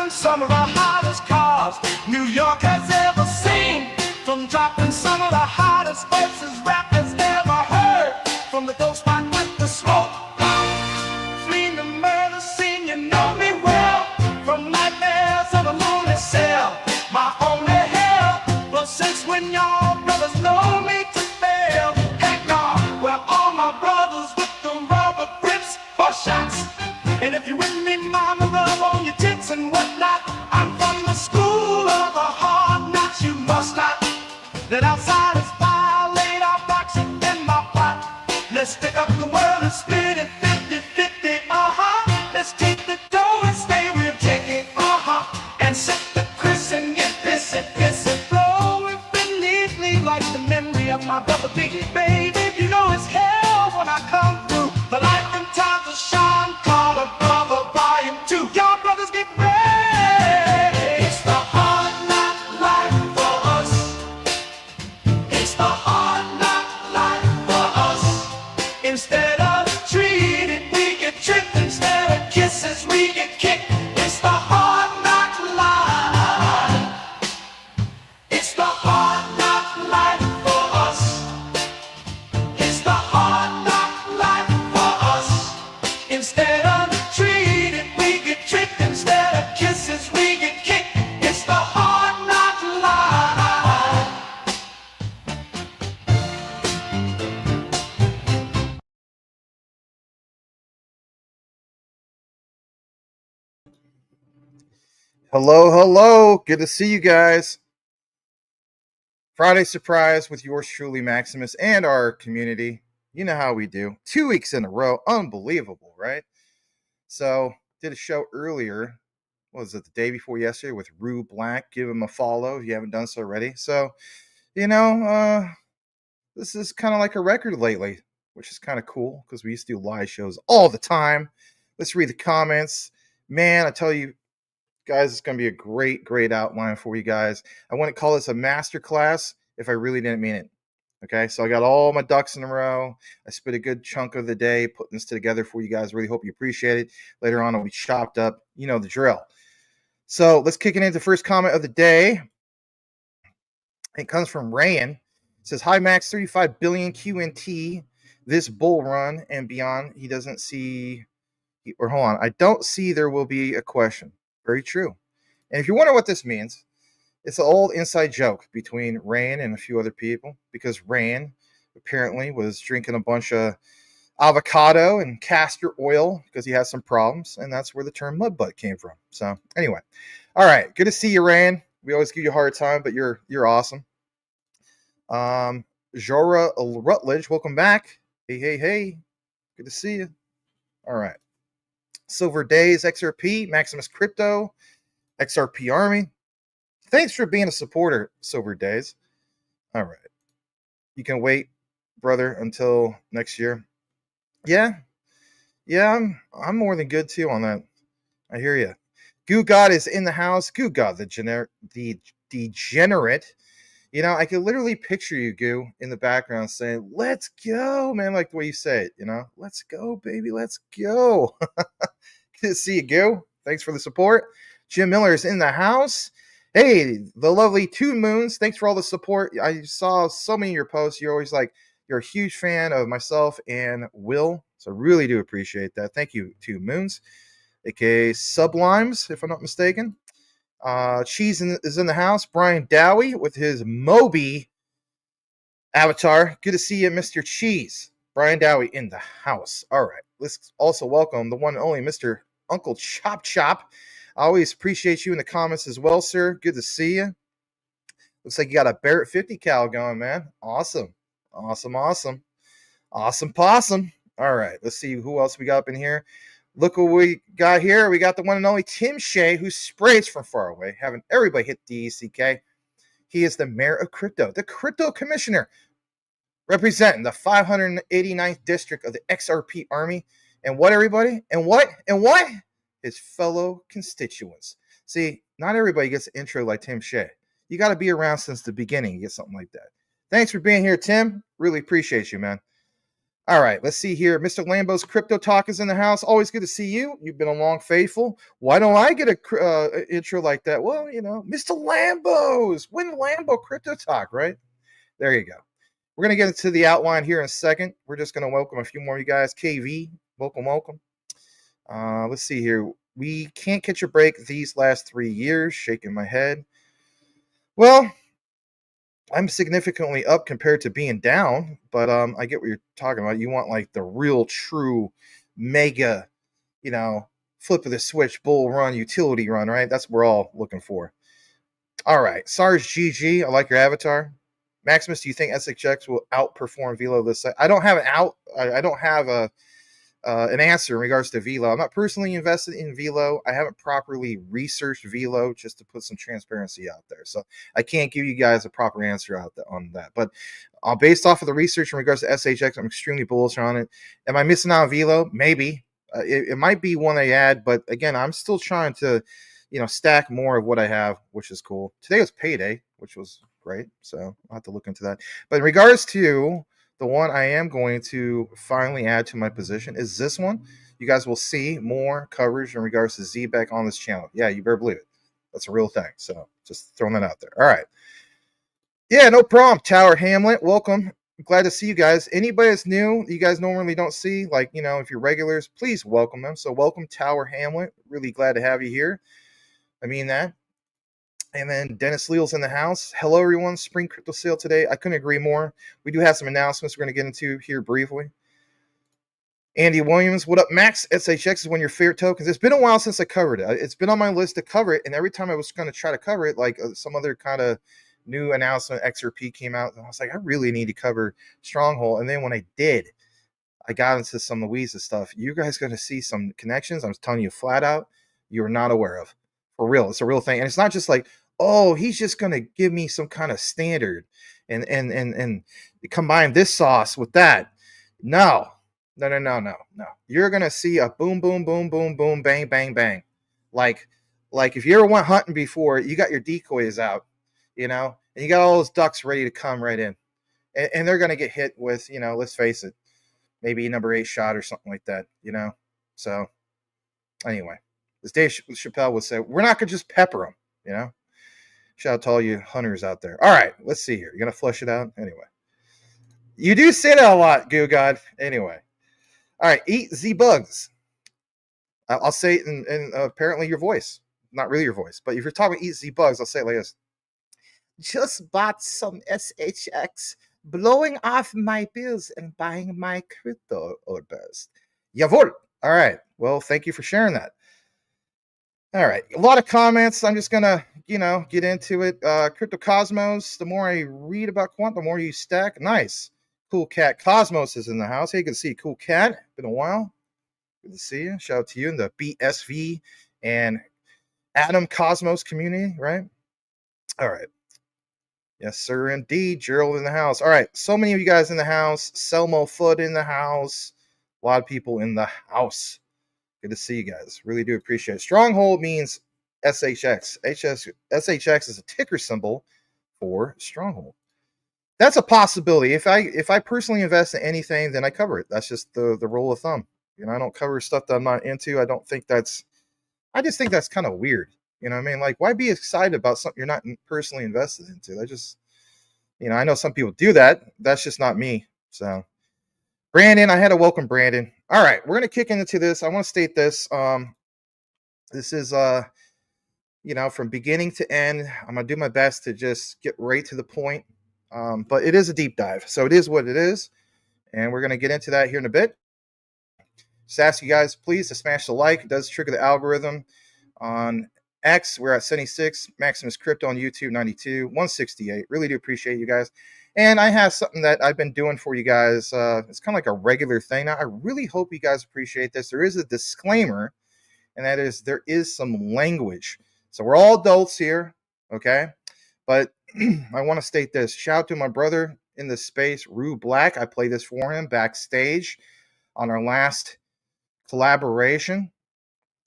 driving some of the hottest cars New York has ever seen. From dropping some of the hottest verses rappers ever heard. From the dope spot with the smoke, fleeing the murder scene, you know me well. From nightmares of a lonely cell, my only hell. But since when y'all brothers know me to fail? Heck no, we're all my brothers with the rubber grips for shots. And if you with me, mama, rub on your tits and whatnot. I'm from the school of the hard knocks. You must not let outsiders violate our boxing in my pot. Let's stick up the world and split it 50-50, Let's take the dough and stay real taking, And sip the Chris and get pissy, flowing beneathly like the memory of my brother Biggie, baby. You know it's hell when I come through. The life and times of Sean Carter, brother, volume 2. Y'all brothers get ready. It's the hard knock life for us. It's the hard knock life for us. Instead of treated, we get tricked. Instead of kisses, we get kicked. It's the hard knock life. It's the hard knock life for us. It's the hard knock life for us. Instead of treated, we get tricked. Instead of kisses, we get kicked. It's the hard knock life. Hello, hello. Good to see you guys. Friday surprise with yours truly, Maximus, and our community. You know how we do. 2 weeks in a row. Unbelievable, right? So, did a show earlier. What was it, the day before yesterday with Rue Black? Give him a follow if you haven't done so already. So, this is kind of like a record lately, which is kind of cool because we used to do live shows all the time. Let's read the comments. Man, I tell you, guys, it's going to be a great outline for you guys. I wouldn't call this a masterclass if I really didn't mean it. Okay, so I got all my ducks in a row. I spent a good chunk of the day putting this together for you guys. Really hope you appreciate it. Later on, it'll be chopped up. You know the drill. So let's kick it into the first comment of the day. It comes from Rayan. It says, "Hi, Max, 35 billion QNT this bull run and beyond." He doesn't see, or hold on. I don't see there will be a question. Very true. And if you wonder what this means, it's an old inside joke between Rayan and a few other people, because Rayan apparently was drinking a bunch of avocado and castor oil because he has some problems, and that's where the term mud butt came from. So anyway, all right, good to see you, Rayan. We always give you a hard time, but you're awesome. Jora Rutledge, welcome back. Hey, good to see you. All right. Silver Days, XRP, Maximus Crypto, XRP Army. Thanks for being a supporter, Silver Days. All right. You can wait, brother, until next year. Yeah, I'm more than good too on that. I hear you. Goo God is in the house. Goo God, the degenerate. You know, I could literally picture you, Goo, in the background saying, "Let's go, man," like the way you say it, "Let's go, baby, let's go." Good to see you, Goo. Thanks for the support. Jim Miller is in the house. Hey, the lovely Two Moons. Thanks for all the support. I saw so many of your posts. You're always like, you're a huge fan of myself and Will. So really do appreciate that. Thank you, Two Moons, aka Sublimes, if I'm not mistaken. Cheese is in the house. Brian Dowie with his Moby avatar. Good to see you, Mr. Cheese. Brian Dowie in the house. All right. Let's also welcome the one and only Mr. Uncle Chop Chop. I always appreciate you in the comments as well, sir. Good to see you. Looks like you got a Barrett 50 cal going, man. Awesome possum. All right, let's see who else we got up in here. Look what we got here. We got the one and only Tim Shea, who sprays from far away, having everybody hit DECK. He is the mayor of crypto, the crypto commissioner, representing the 589th district of the XRP Army. And what, everybody? And what? His fellow constituents. See, not everybody gets an intro like Tim Shea. You got to be around since the beginning to get something like that. Thanks for being here, Tim. Really appreciate you, man. All right, let's see here. Mr. Lambo's Crypto Talk is in the house. Always good to see you. You've been a long faithful. Why don't I get a intro like that? Well, you know, Mr. Lambo's Win Lambo Crypto Talk, right? There you go. We're going to get into the outline here in a second. We're just going to welcome a few more of you guys. KV, welcome, welcome. Let's see here. We can't catch a break these last 3 years. Shaking my head. Well, I'm significantly up compared to being down, but I get what you're talking about. You want like the real, true, mega, you know, flip of the switch, bull run, utility run, right? That's what we're all looking for. All right, SARS GG. I like your avatar. Maximus, do you think SHX will outperform Velo this? I don't have I don't have an answer in regards to Velo. I'm not personally invested in Velo. I haven't properly researched Velo just to put some transparency out there. So I can't give you guys a proper answer out there on that. But based off of the research in regards to SHX, I'm extremely bullish on it. Am I missing out on Velo? Maybe. It might be one I add, but again, I'm still trying to, you know, stack more of what I have, which is cool. Today was payday, which was great. So I'll have to look into that. But in regards to the one I am going to finally add to my position is this one. You guys will see more coverage in regards to ZBEC on this channel. Yeah, you better believe it. That's a real thing. So just throwing that out there. All right. Yeah, no problem. Tower Hamlet, welcome. Glad to see you guys. Anybody that's new, you guys normally don't see, like, you know, if you're regulars, please welcome them. So welcome, Tower Hamlet. Really glad to have you here. I mean that. And then Dennis Leal's in the house. Hello, everyone. Spring crypto sale today. I couldn't agree more. We do have some announcements we're going to get into here briefly. Andy Williams, what up, Max? SHX is one of your favorite tokens. It's been a while since I covered it. It's been on my list to cover it, and every time I was going to try to cover it, like some other kind of new announcement, XRP came out, and I was like, I really need to cover Stronghold. And then when I did, I got into some Louisa stuff. You guys going to see some connections. I'm telling you flat out, you're not aware of. For real, it's a real thing, and it's not just like, oh, he's just going to give me some kind of standard and combine this sauce with that. No. You're going to see a boom, boom, boom, boom, boom, bang, bang, bang. Like if you ever went hunting before, you got your decoys out, you know, and you got all those ducks ready to come right in. And they're going to get hit with, you know, let's face it, maybe number 8 shot or something like that, you know. So anyway, as Dave Chappelle would say, we're not going to just pepper them, you know. Shout out to all you hunters out there. All right, let's see here. You're going to flush it out? Anyway. You do say that a lot, Goo God. Anyway. All right, eat Z bugs. I'll say it in apparently your voice. Not really your voice, but if you're talking eat Z bugs, I'll say it like this. Just bought some SHX, blowing off my bills and buying my crypto orders. Jawohl. All right. Well, thank you for sharing that. All right. A lot of comments. I'm just going to, you know, get into it. Crypto Cosmos, the more I read about Quant, the more you stack. Nice. Cool Cat Cosmos is in the house. Hey, good to see you. Cool Cat. Been a while. Good to see you. Shout out to you in the BSV and Atom Cosmos community, right? All right. Yes, sir, indeed. Gerald in the house. All right. So many of you guys in the house. Selmo Foot in the house. A lot of people in the house. Good to see you guys. Really do appreciate it. Stronghold means SHX. SHX is a ticker symbol for Stronghold. That's a possibility. If I personally invest in anything, then I cover it. That's just the rule of thumb. You know, I don't cover stuff that I'm not into. I just think that's kind of weird. You know what I mean? Like, why be excited about something you're not personally invested into? That just, you know, I know some people do that. That's just not me. So, Brandon, I had to welcome Brandon. All right, we're going to kick into this. I want to state this. This is, you know, from beginning to end. I'm going to do my best to just get right to the point. But it is a deep dive. So it is what it is. And we're going to get into that here in a bit. Just ask you guys, please, to smash the like. It does trigger the algorithm. On X, we're at 76. Maximus Crypto on YouTube, 92. 168. Really do appreciate you guys. And I have something that I've been doing for you guys. It's kind of like a regular thing. Now, I really hope you guys appreciate this. There is a disclaimer, and that is there is some language. So we're all adults here, okay? But I want to state this. Shout out to my brother in this space, Rue Black. I played this for him backstage on our last collaboration.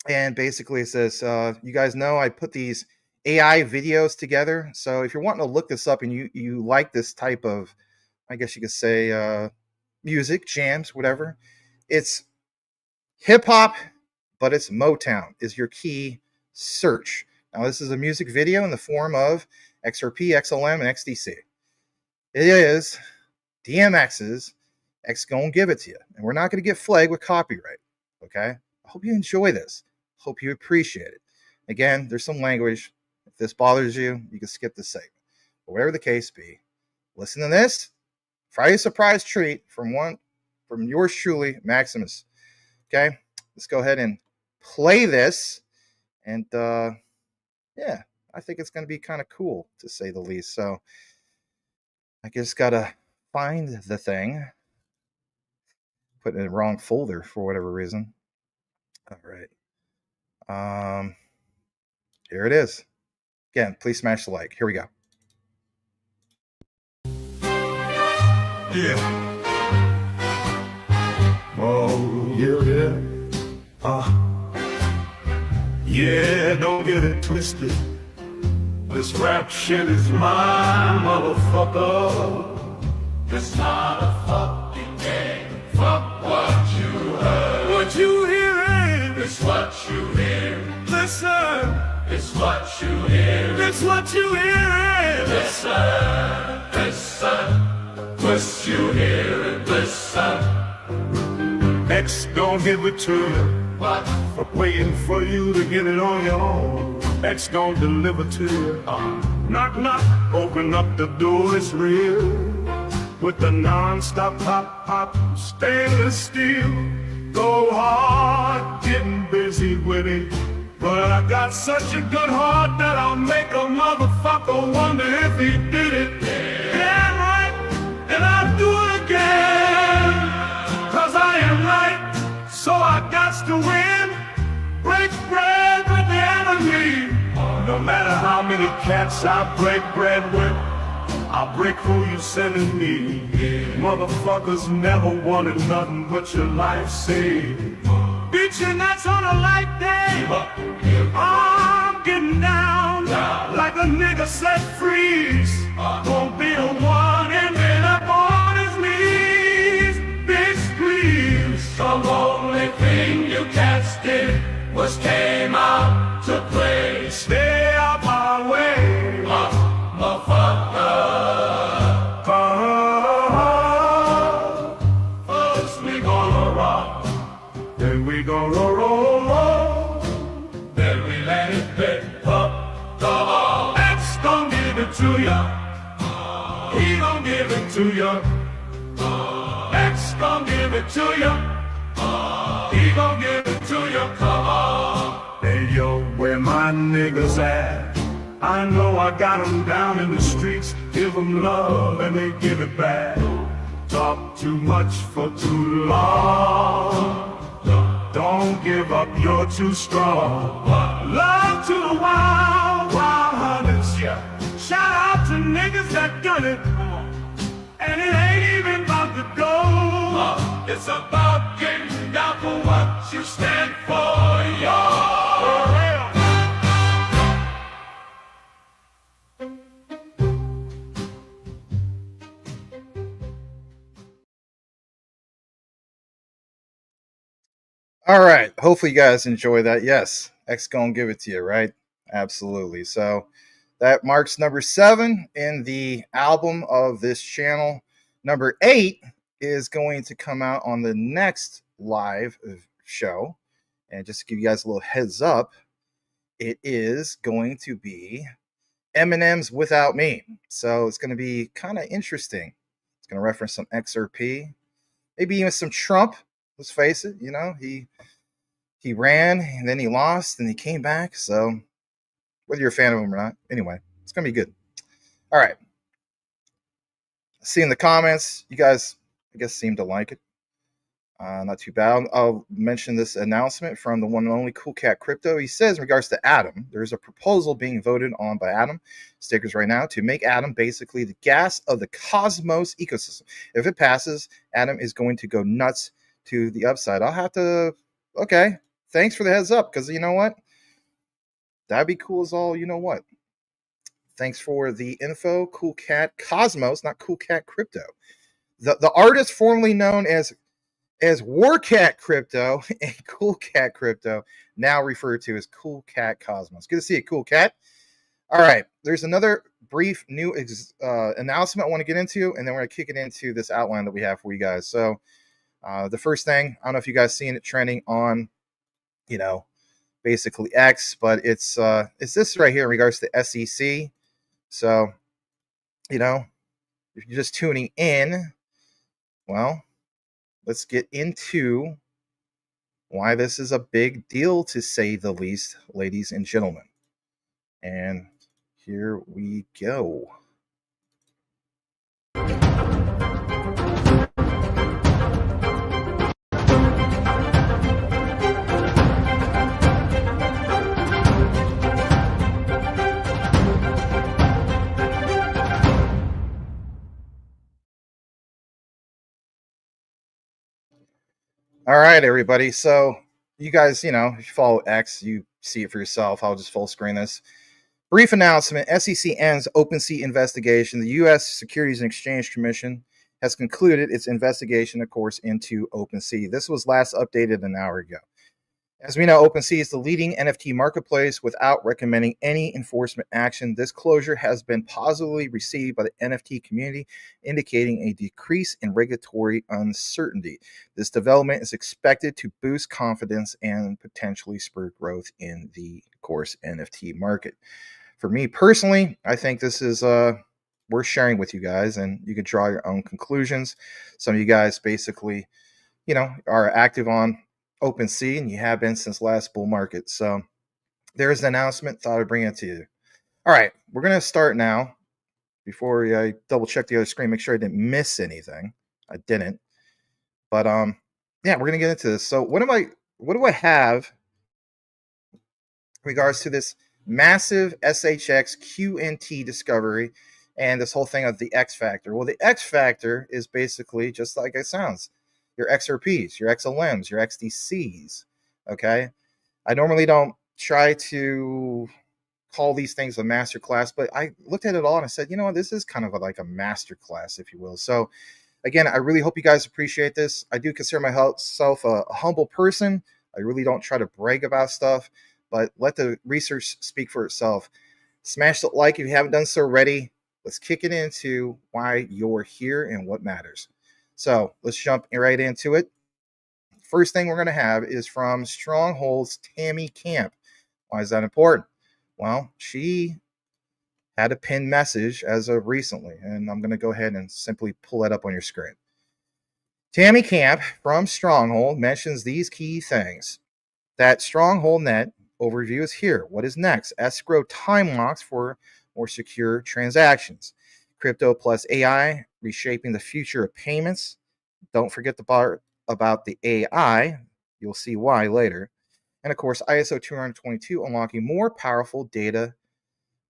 And basically it says, you guys know I put these AI videos together. So if you're wanting to look this up and you like this type of, I guess you could say, music, jams, whatever. It's hip hop, but it's Motown is your key search. Now, this is a music video in the form of XRP, XLM, and XDC. It is DMX's X Gonna Give It To You. And we're not going to get flagged with copyright. Okay? I hope you enjoy this. Hope you appreciate it. Again, there's some language. If this bothers you, you can skip this segment. But whatever the case be, listen to this. Friday surprise treat from yours truly, Maximus. Okay? Let's go ahead and play this. And yeah, I think it's going to be kind of cool, to say the least. So I just got to find the thing. Put it in the wrong folder for whatever reason. All right. Here it is. Again, please smash the like. Here we go. Yeah. Oh, yeah. Yeah, don't get it twisted. This rap shit is mine, motherfucker. It's not a fucking game. Fuck what you heard. What you hearing? It's what you hear. Listen. It's what you hear. It's what you hearing. Listen. Listen. What you hear and listen. X don't give it to you. What? For waiting for you to get it on your own. X don't deliver to you. Knock, knock, open up the door, it's real. With the non-stop pop, pop, stainless steel. Go hard, getting busy with it. But I got such a good heart that I'll make a motherfucker wonder if he did it. Yeah, right, and I'll do it again. Cause I am right, so I got to win. Break bread with the enemy. No matter how many cats I break bread with, I'll break who you sending me. Motherfuckers never wanted nothing but your life saved. Bitchin', that's on a light day. I'm getting down like a nigga set freeze. Gonna be a one and then up on his knees. Bitch, please. The only thing you cats did was came out to play. Stay out my way, motherfucker. First we gonna rock, then we gonna roll, then we let it pick up. Come on, X gon' give it to ya. He gon' give it to ya. X gon' give it to ya. He gon' give it to ya. Come on. Hey yo, where my niggas at? I know I got them down in the streets. Give them love and they give it back. Talk too much for too long. Don't give up, you're too strong. Love to the wild, wild hunters, yeah. Shout out to niggas that done it. And it ain't even about the gold. It's about getting down for what you stand for, y'all. For real. All right. Hopefully you guys enjoy that. Yes. X gonna give it to you, right? Absolutely. So that marks number 7 in the album of this channel. Number 8 is going to come out on the next live show. And just to give you guys a little heads up, it is going to be Eminem's Without Me. So it's going to be kind of interesting. It's going to reference some XRP, maybe even some Trump. Let's face it, you know, he ran and then he lost and he came back. So whether you're a fan of him or not, anyway, it's going to be good. All right. See in the comments, you guys, I guess, seem to like it. Not too bad. I'll mention this announcement from the one and only Cool Cat Crypto. He says, in regards to Atom, there's a proposal being voted on by Atom stickers right now to make Atom basically the gas of the Cosmos ecosystem. If it passes, Atom is going to go nuts to the upside. I'll have to, okay, thanks for the heads up, because you know what? That'd be cool as all, you know what? Thanks for the info, Cool Cat Cosmos, not Cool Cat Crypto. the artist formerly known as Warcat Crypto and Cool Cat Crypto, now referred to as Cool Cat Cosmos. Good to see you, Cool Cat. All right, there's another brief new announcement I want to get into, and then we're going to kick it into this outline that we have for you guys. So the first thing, I don't know if you guys seen it trending on, basically X, but it's this right here in regards to SEC. So, if you're just tuning in, well, let's get into why this is a big deal, to say the least, ladies and gentlemen. And here we go. All right, everybody. So you guys, if you follow X, you see it for yourself. I'll just full screen this. Brief announcement. SEC ends OpenSea investigation. The U.S. Securities and Exchange Commission has concluded its investigation, of course, into OpenSea. This was last updated an hour ago. As we know, OpenSea is the leading NFT marketplace without recommending any enforcement action. This closure has been positively received by the NFT community, indicating a decrease in regulatory uncertainty. This development is expected to boost confidence and potentially spur growth in the, of course, NFT market. For me personally, I think this is worth sharing with you guys, and you can draw your own conclusions. Some of you guys basically, are active on OpenSea, and you have been since last bull market. So there's an announcement. Thought I'd bring it to you. All right, we're going to start now. Before I double check the other screen, make sure I didn't miss anything. I didn't. But yeah, we're going to get into this. So what do I have in regards to this massive SHX QNT discovery and this whole thing of the X factor? Well, the X factor is basically just like it sounds. Your XRPs, your XLMs, your XDCs, okay? I normally don't try to call these things a masterclass, but I looked at it all and I said, this is kind of like a masterclass, if you will. So, again, I really hope you guys appreciate this. I do consider myself a humble person. I really don't try to brag about stuff, but let the research speak for itself. Smash the like if you haven't done so already. Let's kick it into why you're here and what matters. So let's jump right into it. First thing we're going to have is from Stronghold's Tammy Camp. Why is that important? Well, she had a pinned message as of recently, and I'm going to go ahead and simply pull that up on your screen. Tammy Camp from Stronghold mentions these key things. That Stronghold Net overview is here. What is next? Escrow time locks for more secure transactions. Crypto plus AI, reshaping the future of payments. Don't forget the part about the AI. You'll see why later. And of course, ISO 222, unlocking more powerful data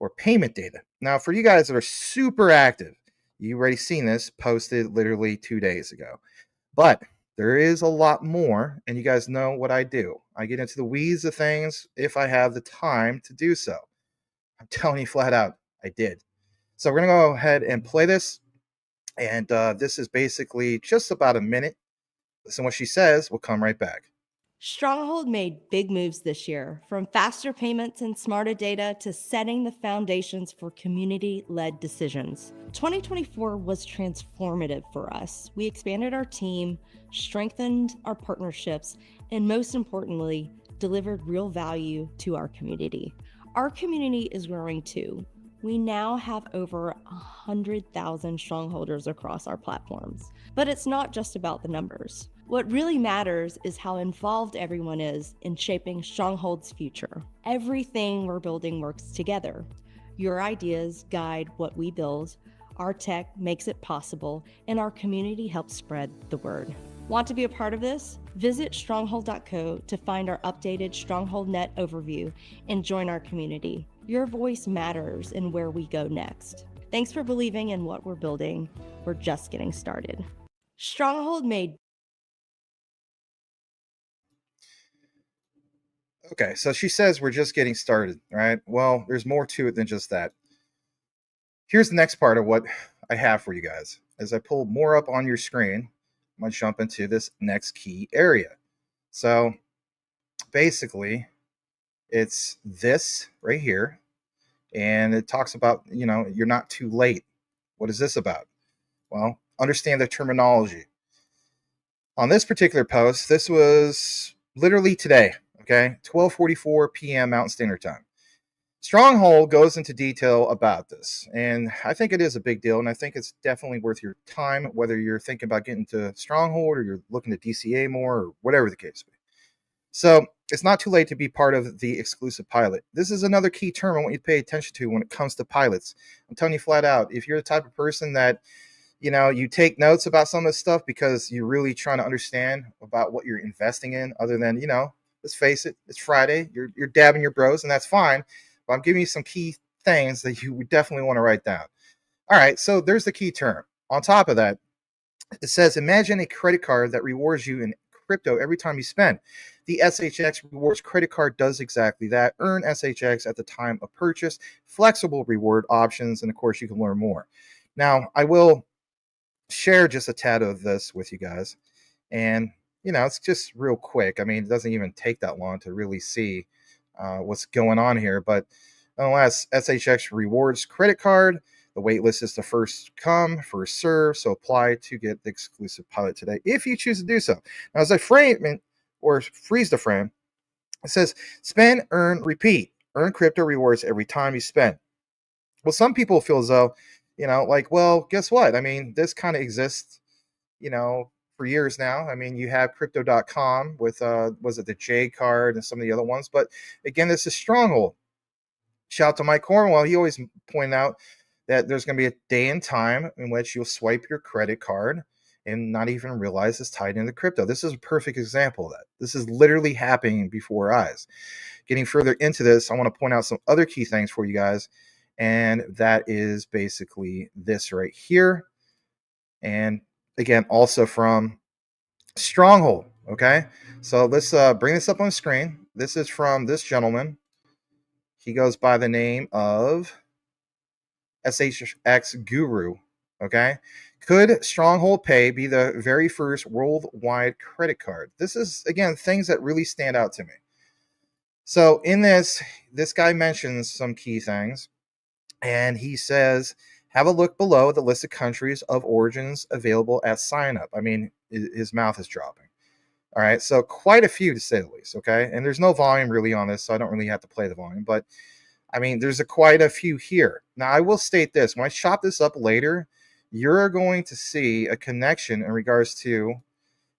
or payment data. Now, for you guys that are super active, you've already seen this posted literally 2 days ago. But there is a lot more, and you guys know what I do. I get into the weeds of things if I have the time to do so. I'm telling you flat out, I did. So we're going to go ahead and play this. And this is basically just about a minute. Listen what she says. We'll come right back. Stronghold made big moves this year, from faster payments and smarter data to setting the foundations for community-led decisions. 2024 was transformative for us. We expanded our team, strengthened our partnerships, and most importantly, delivered real value to our community. Our community is growing too. We now have over 100,000 strongholders across our platforms. But it's not just about the numbers. What really matters is how involved everyone is in shaping Stronghold's future. Everything we're building works together. Your ideas guide what we build, our tech makes it possible, and our community helps spread the word. Want to be a part of this? Visit stronghold.co to find our updated Stronghold Net overview and join our community. Your voice matters in where we go next. Thanks for believing in what we're building. We're just getting started. Stronghold made. Okay, so she says we're just getting started, right? Well, there's more to it than just that. Here's the next part of what I have for you guys. as I pull more up on your screen, I'm going to jump into this next key area. So basically, it's this right here. And it talks about, you're not too late. What is this about? Well, understand the terminology. On this particular post, this was literally today, okay? 12:44 p.m. Mountain Standard Time. Stronghold goes into detail about this, and I think it is a big deal, and I think it's definitely worth your time, whether you're thinking about getting to Stronghold or you're looking to DCA more or whatever the case may be. So it's not too late to be part of the exclusive pilot. This is another key term I want you to pay attention to when it comes to pilots. I'm telling you flat out, if you're the type of person that, you take notes about some of this stuff because you're really trying to understand about what you're investing in, other than, let's face it, it's Friday, you're dabbing your bros, and that's fine. But I'm giving you some key things that you would definitely want to write down. All right, so there's the key term. On top of that, it says, imagine a credit card that rewards you in crypto every time you spend. The SHX rewards credit card does exactly that. Earn SHX at the time of purchase, flexible reward options, and of course, you can learn more. Now, I will share just a tad of this with you guys. And, it's just real quick. I mean, it doesn't even take that long to really see what's going on here. But nonetheless, SHX rewards credit card. The wait list is the first come, first serve. So apply to get the exclusive pilot today if you choose to do so. Now, as I frame it or freeze the frame, it says spend, earn, repeat. Earn crypto rewards every time you spend. Well, some people feel as though, well, guess what? I mean, this kind of exists, for years now. I mean, you have crypto.com with, was it the J card and some of the other ones? But again, this is Stronghold. Shout out to Mike Cornwell. He always pointed out that there's going to be a day and time in which you'll swipe your credit card and not even realize it's tied into crypto. This is a perfect example of that. This is literally happening before our eyes. Getting further into this, I want to point out some other key things for you guys. And that is basically this right here. And again, also from Stronghold. Okay. So let's bring this up on the screen. This is from this gentleman. He goes by the name of SHX Guru. Okay. Could Stronghold Pay be the very first worldwide credit card? This is, again, things that really stand out to me. So in this guy mentions some key things. And he says, have a look below at the list of countries of origins available at sign up. I mean, his mouth is dropping. All right. So quite a few, to say the least. Okay. And there's no volume really on this, so I don't really have to play the volume. But I mean, there's quite a few here. Now, I will state this. When I chop this up later, you're going to see a connection in regards to,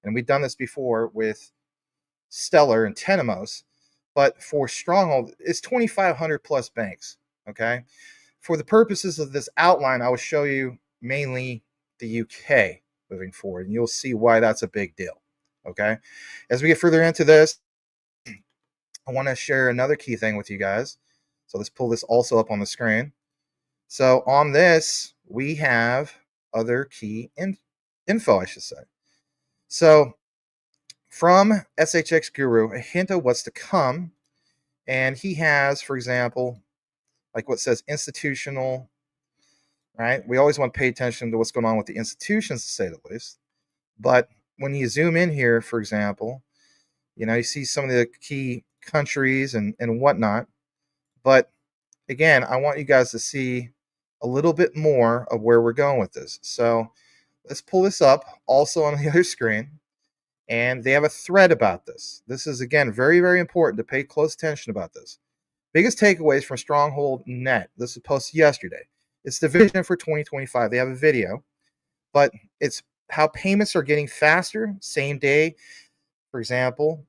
and we've done this before with Stellar and Tenemos, but for Stronghold, it's 2,500 plus banks. Okay. For the purposes of this outline, I will show you mainly the UK moving forward, and you'll see why that's a big deal. Okay. As we get further into this, I want to share another key thing with you guys. So let's pull this also up on the screen. So on this, we have other key info, I should say. So from SHX Guru, a hint of what's to come. And he has, for example, like what says institutional, right? We always want to pay attention to what's going on with the institutions, to say the least. But when you zoom in here, for example, you see some of the key countries and whatnot. But again, I want you guys to see a little bit more of where we're going with this. So let's pull this up also on the other screen. And they have a thread about this. This is, again, very, very important to pay close attention about this. Biggest takeaways from Stronghold Net. This was posted yesterday. It's the vision for 2025. They have a video, but it's how payments are getting faster, same day. For example,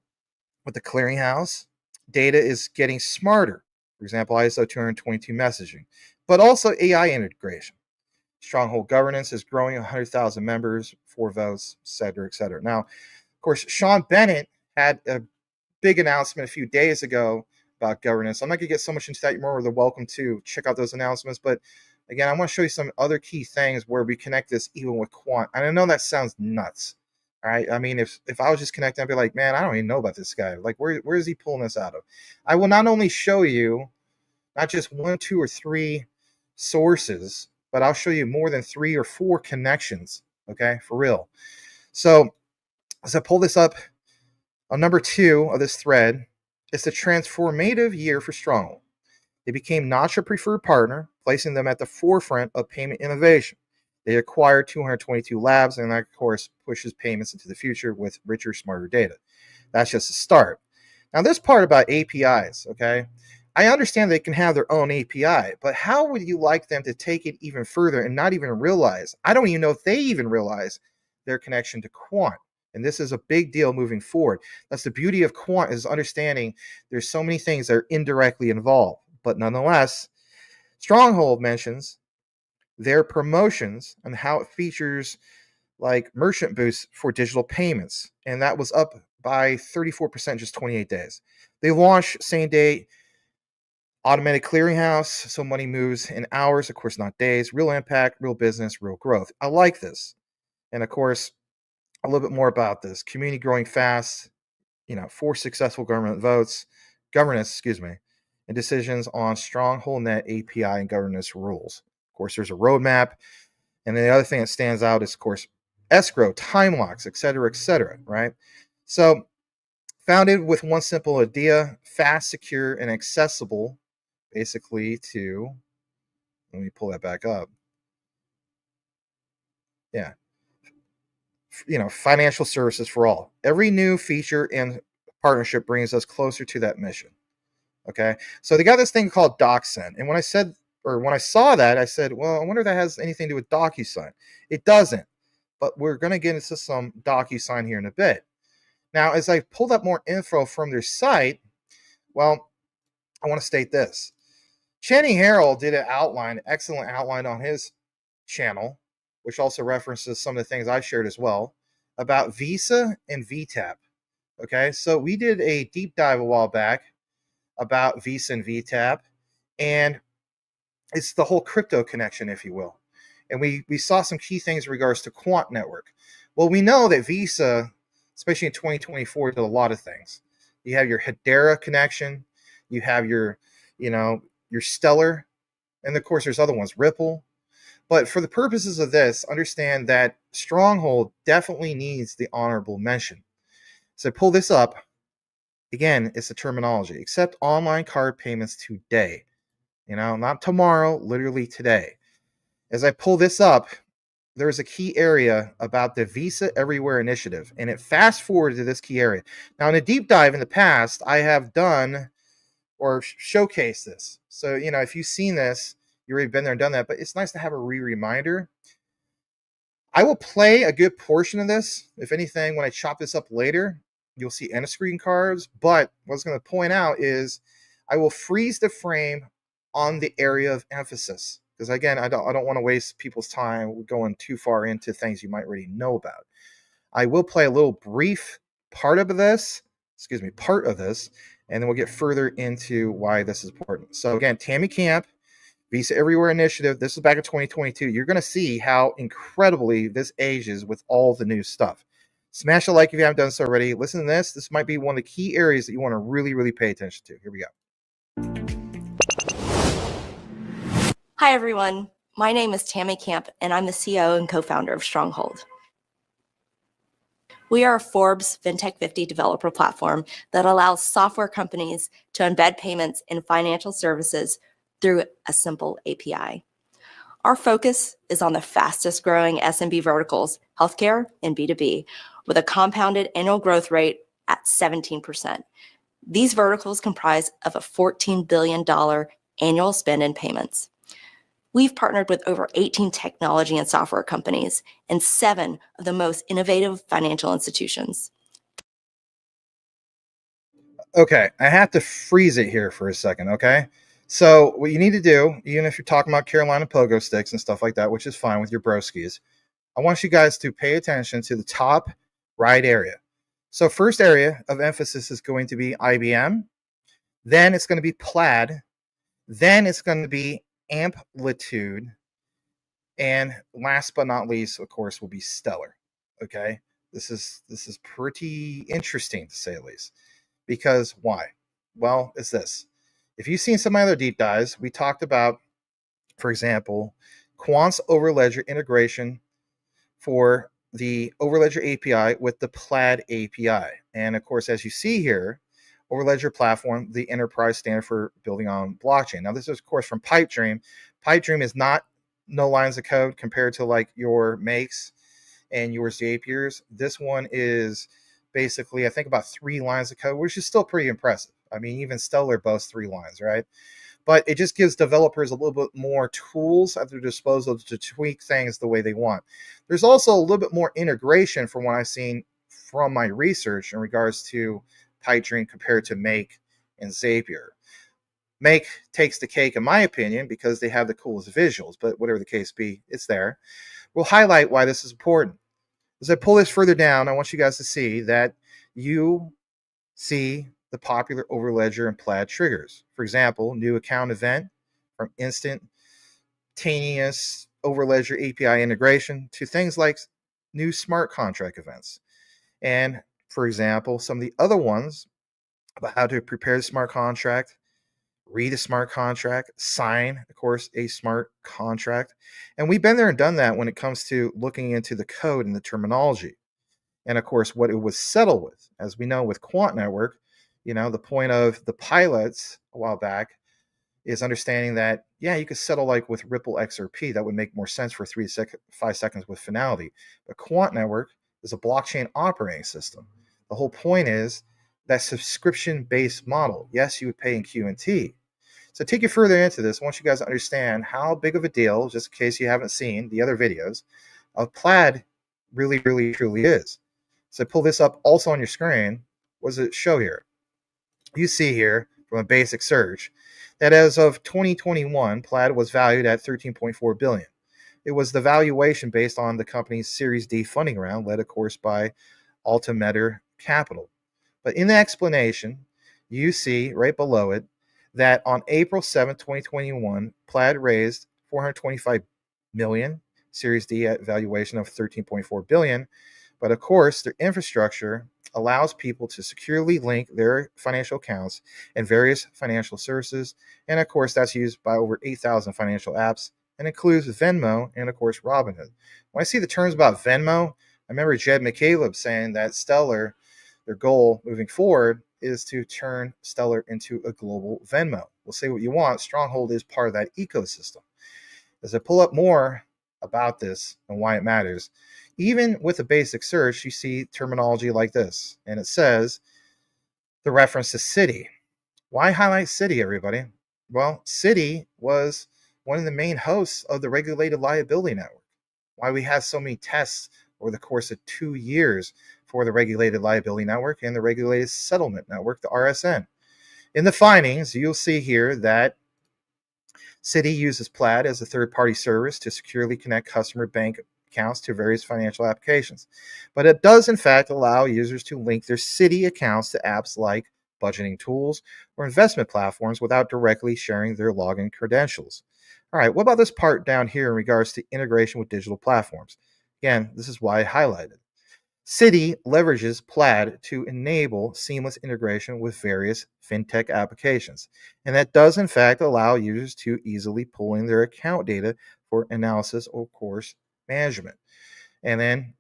with the clearinghouse, data is getting smarter. For example, ISO 222 messaging, but also AI integration. Stronghold governance is growing 100,000 members, 4 votes, et cetera, et cetera. Now, of course, Sean Bennett had a big announcement a few days ago about governance. I'm not going to get so much into that. You're more than welcome to check out those announcements. But again, I want to show you some other key things where we connect this even with Quant. And I know that sounds nuts. All right. I mean, if I was just connecting, I'd be like, man, I don't even know about this guy. Like, where is he pulling this out of? I will not only show you not just 1, 2, or 3 sources but I'll show you more than 3 or 4 connections, okay, for real. So as I pull this up on number 2 of this thread, it's a transformative year for Stronghold. They became not your preferred partner, placing them at the forefront of payment innovation. They acquired 222 labs, and that, of course, pushes payments into the future with richer, smarter data. That's just a start. Now, this part about APIs, okay? I understand they can have their own API, but how would you like them to take it even further and not even realize? I don't even know if they even realize their connection to Quant. And this is a big deal moving forward. That's the beauty of Quant, is understanding there's so many things that are indirectly involved. But nonetheless, Stronghold mentions their promotions and how it features like merchant boosts for digital payments. And that was up by 34% in just 28 days. They launched same day automated clearinghouse, so money moves in hours, of course, not days. Real impact, real business, real growth. I like this. And of course, a little bit more about this. Community growing fast, 4 successful governance, and decisions on Stronghold Net API and governance rules. Of course, there's a roadmap. And then the other thing that stands out is, of course, escrow, time locks, et cetera, right? So founded with one simple idea: fast, secure, and accessible, basically to, let me pull that back up. Yeah. Financial services for all. Every new feature and partnership brings us closer to that mission. Okay. So they got this thing called DocuSign. And when I saw that, I said, well, I wonder if that has anything to do with DocuSign. It doesn't. But we're going to get into some DocuSign here in a bit. Now, as I pulled up more info from their site, well, I want to state this. Channing Harrell did an excellent outline on his channel, which also references some of the things I shared as well, about Visa and VTAP. Okay, so we did a deep dive a while back about Visa and VTAP, and it's the whole crypto connection, if you will. And we saw some key things in regards to Quant Network. Well, we know that Visa, especially in 2024, did a lot of things. You have your Hedera connection, you have your Stellar, and of course there's other ones, Ripple. But for the purposes of this, understand that Stronghold definitely needs the honorable mention. So pull this up. Again, it's the terminology. Accept online card payments today. Not tomorrow, literally today. As I pull this up, there's a key area about the Visa Everywhere initiative, and it fast forwarded to this key area. Now, in a deep dive in the past, I have done or showcased this. So, if you've seen this, you've already been there and done that, but it's nice to have a reminder. I will play a good portion of this. If anything, when I chop this up later, you'll see end of screen cards. But what I was going to point out is I will freeze the frame on the area of emphasis. Because again, I don't want to waste people's time going too far into things you might already know about. I will play a little brief part of this, and then we'll get further into why this is important. So again, Tammy Camp, Visa Everywhere Initiative. This is back in 2022. You're going to see how incredibly this ages with all the new stuff. Smash a like if you haven't done so already. Listen to this. This might be one of the key areas that you want to really, really pay attention to. Here we go. Hi, everyone. My name is Tammy Camp, and I'm the CEO and co-founder of Stronghold. We are a Forbes FinTech 50 developer platform that allows software companies to embed payments in financial services through a simple API. Our focus is on the fastest growing SMB verticals, healthcare and B2B, with a compounded annual growth rate at 17%. These verticals comprise of a $14 billion annual spend in payments. We've partnered with over 18 technology and software companies and 7 of the most innovative financial institutions. Okay, I have to freeze it here for a second, okay? So what you need to do, even if you're talking about Carolina pogo sticks and stuff like that, which is fine with your broskies, I want you guys to pay attention to the top right area. So first area of emphasis is going to be IBM. Then it's going to be Plaid. Then it's going to be Amplitude. And last but not least, of course, will be Stellar. Okay? This is pretty interesting, to say the least. Because why? Well, it's this. If you've seen some other deep dives, we talked about, for example, Quant's Overledger integration for the Overledger API with the Plaid API. And of course, as you see here, Overledger platform, the enterprise standard for building on blockchain. Now, this is, of course, from Pipedream. Pipedream is not no lines of code compared to like your Makes and your Zapiers. This one is basically, I think, about 3 lines of code, which is still pretty impressive. I mean, even Stellar boasts 3 lines, right? But it just gives developers a little bit more tools at their disposal to tweak things the way they want. There's also a little bit more integration from what I've seen from my research in regards to Pipedream compared to Make and Zapier. Make takes the cake, in my opinion, because they have the coolest visuals, but whatever the case be, it's there. We'll highlight why this is important. As I pull this further down, I want you guys to see that you see the popular Overledger and Plaid triggers. For example, new account event from instantaneous Overledger API integration to things like new smart contract events. And for example, some of the other ones about how to prepare the smart contract, read a smart contract, sign, of course, a smart contract. And we've been there and done that when it comes to looking into the code and the terminology. And of course, what it was settled with. As we know with Quant Network, the point of the pilots a while back is understanding that, yeah, you could settle like with Ripple XRP. That would make more sense for 3 to 5 seconds with finality. But Quant Network is a blockchain operating system. The whole point is that subscription-based model. Yes, you would pay in QNT. So to take you further into this, I want you guys to understand how big of a deal, just in case you haven't seen the other videos, of Plaid really, really, truly is. So pull this up also on your screen. What does it show here? You see here from a basic search that as of 2021, Plaid was valued at $13.4 billion. It was the valuation based on the company's Series D funding round, led, of course, by Altimeter Capital. But in the explanation, you see right below it that on April 7, 2021, Plaid raised $425 million, Series D at valuation of $13.4 billion. But of course, their infrastructure allows people to securely link their financial accounts and various financial services. And of course, that's used by over 8,000 financial apps and includes Venmo and of course, Robinhood. When I see the terms about Venmo, I remember Jed McCaleb saying that Stellar, their goal moving forward is to turn Stellar into a global Venmo. We'll say what you want. Stronghold is part of that ecosystem. As I pull up more about this and why it matters, even with a basic search, you see terminology like this, and it says the reference to Citi. Why highlight Citi, everybody? Well, Citi was one of the main hosts of the Regulated Liability Network. Why we had so many tests over the course of 2 years for the Regulated Liability Network and the Regulated Settlement Network, the RSN. In the findings, you'll see here that Citi uses Plaid as a third-party service to securely connect customer bank accounts to various financial applications. But it does, in fact, allow users to link their Citi accounts to apps like budgeting tools or investment platforms without directly sharing their login credentials. All right, what about this part down here in regards to integration with digital platforms? Again, this is why I highlighted. Citi leverages Plaid to enable seamless integration with various fintech applications. And that does, in fact, allow users to easily pull in their account data for analysis or course management. And then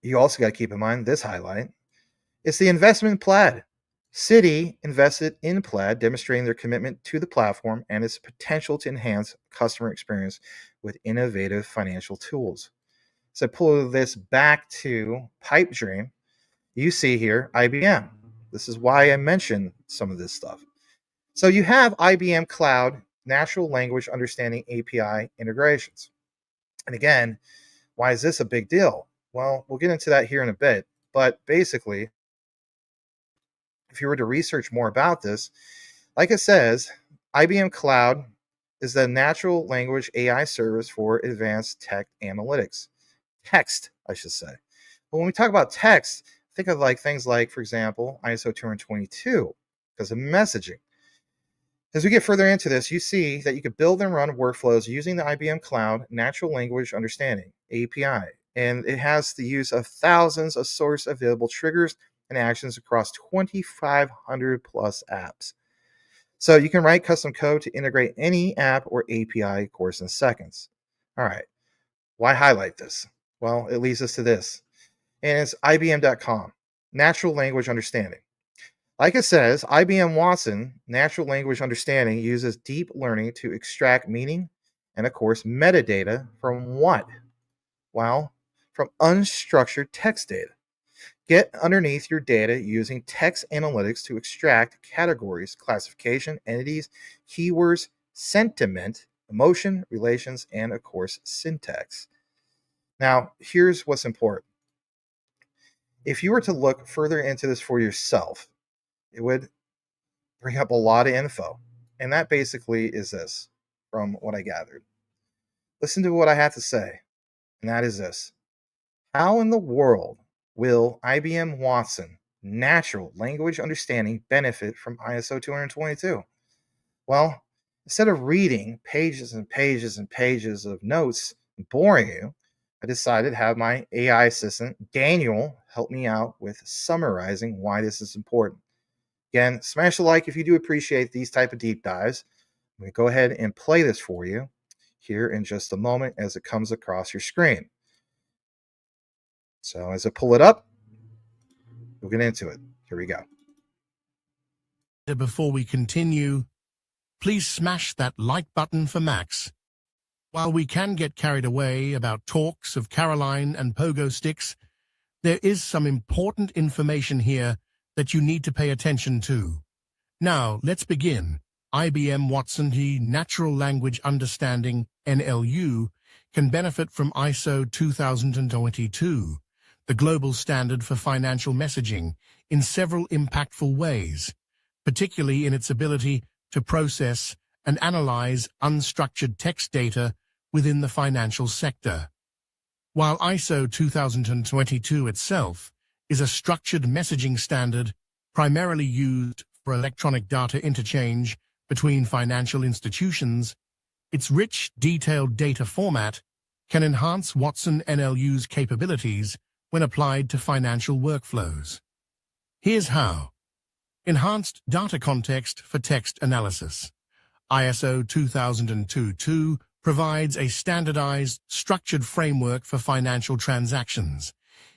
you also got to keep in mind this highlight. It's the investment in Plaid. Citi invested in Plaid, demonstrating their commitment to the platform and its potential to enhance customer experience with innovative financial tools. So pull this back to Pipedream. You see here IBM. This is why I mentioned some of this stuff. So you have IBM Cloud Natural Language Understanding API integrations. And again, why is this a big deal? Well, we'll get into that here in a bit. But basically, if you were to research more about this, like it says, IBM Cloud is the natural language AI service for advanced tech analytics. Text, I should say. But when we talk about text, think of like things like, for example, ISO 222 because of messaging. As we get further into this, you see that you can build and run workflows using the IBM Cloud Natural Language Understanding API. And it has the use of thousands of source available triggers and actions across 2,500 plus apps. So you can write custom code to integrate any app or API, of course, in seconds. All right. Why highlight this? Well, it leads us to this. And it's IBM.com, natural language understanding. Like it says, IBM Watson natural language understanding uses deep learning to extract meaning and, of course, metadata from what? Well, from unstructured text data. Get underneath your data using text analytics to extract categories, classification, entities, keywords, sentiment, emotion, relations, and, of course, syntax. Now, here's what's important. If you were to look further into this for yourself, it would bring up a lot of info. And that basically is this, from what I gathered. Listen to what I have to say, and that is this. How in the world will IBM Watson natural language understanding benefit from ISO 222? Well, instead of reading pages and pages and pages of notes and boring you, I decided to have my AI assistant, Daniel, help me out with summarizing why this is important. Again, smash the like if you do appreciate these type of deep dives. I'm going to go ahead and play this for you here in just a moment as it comes across your screen. So as I pull it up, we'll get into it. Here we go. Before we continue, please smash that like button for Max. While we can get carried away about talks of Caroline and pogo sticks, there is some important information here that you need to pay attention to. Now, let's begin. IBM Watson Natural Language Understanding, NLU, can benefit from ISO 2022, the global standard for financial messaging, in several impactful ways, particularly in its ability to process and analyze unstructured text data within the financial sector. While ISO 2022 itself is a structured messaging standard primarily used for electronic data interchange between financial institutions, its rich, detailed data format can enhance Watson NLU's capabilities when applied to financial workflows. Here's how. Enhanced data context for text analysis. ISO 2022 provides a standardized, structured framework for financial transactions,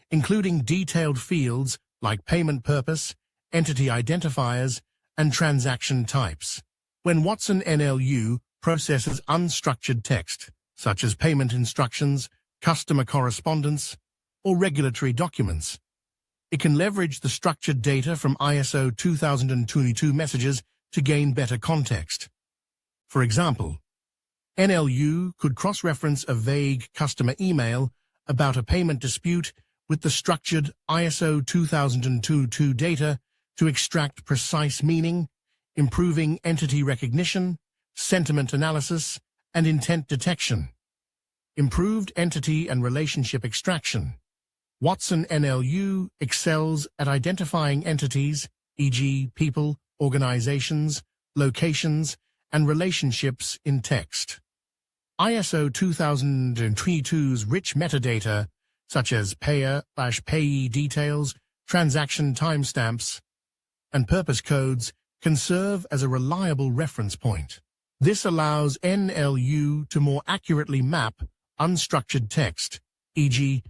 including detailed fields like payment purpose, entity identifiers, and transaction types. When Watson NLU processes unstructured text, such as payment instructions, customer correspondence, or regulatory documents, it can leverage the structured data from ISO 2022 messages to gain better context. For example, NLU could cross-reference a vague customer email about a payment dispute with the structured ISO 2022 data to extract precise meaning, improving entity recognition, sentiment analysis, and intent detection. Improved entity and relationship extraction. Watson NLU excels at identifying entities, e.g., people, organizations, locations, and relationships in text. ISO 2022's rich metadata, such as payer/payee details, transaction timestamps, and purpose codes, can serve as a reliable reference point. This allows NLU to more accurately map unstructured text, e.g.,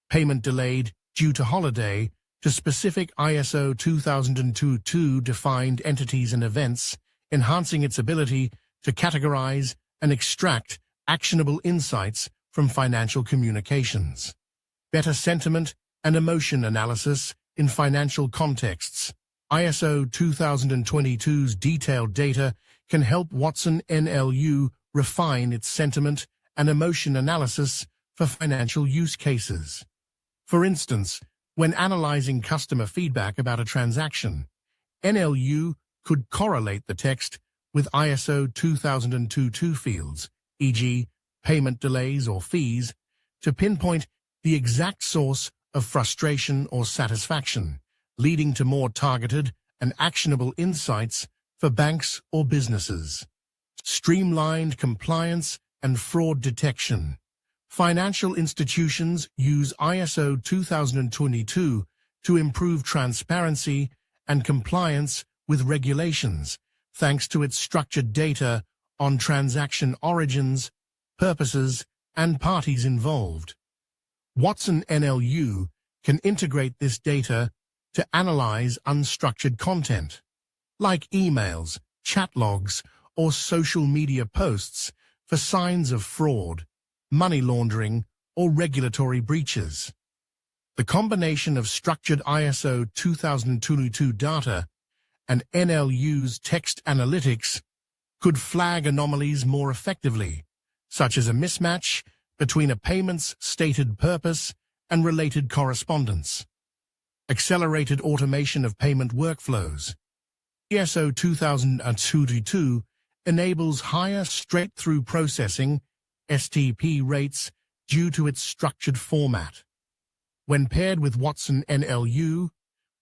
payment delayed due to holiday, to specific ISO 2022 defined entities and events, enhancing its ability to categorize and extract actionable insights from financial communications. Better sentiment and emotion analysis in financial contexts. ISO 2022's detailed data can help Watson NLU refine its sentiment and emotion analysis for financial use cases. For instance, when analyzing customer feedback about a transaction, NLU could correlate the text with ISO 2022 fields, e.g., payment delays or fees, to pinpoint the exact source of frustration or satisfaction, leading to more targeted and actionable insights for banks or businesses. Streamlined compliance and fraud detection. Financial institutions use ISO 2022 to improve transparency and compliance with regulations, thanks to its structured data on transaction origins, purposes, and parties involved. Watson NLU can integrate this data to analyze unstructured content, like emails, chat logs, or social media posts for signs of fraud, money laundering, or regulatory breaches. The combination of structured ISO 2022 data and NLU's text analytics could flag anomalies more effectively, such as a mismatch between a payment's stated purpose and related correspondence. Accelerated automation of payment workflows. ISO 2022 enables higher straight-through processing (STP) rates due to its structured format. When paired with Watson NLU,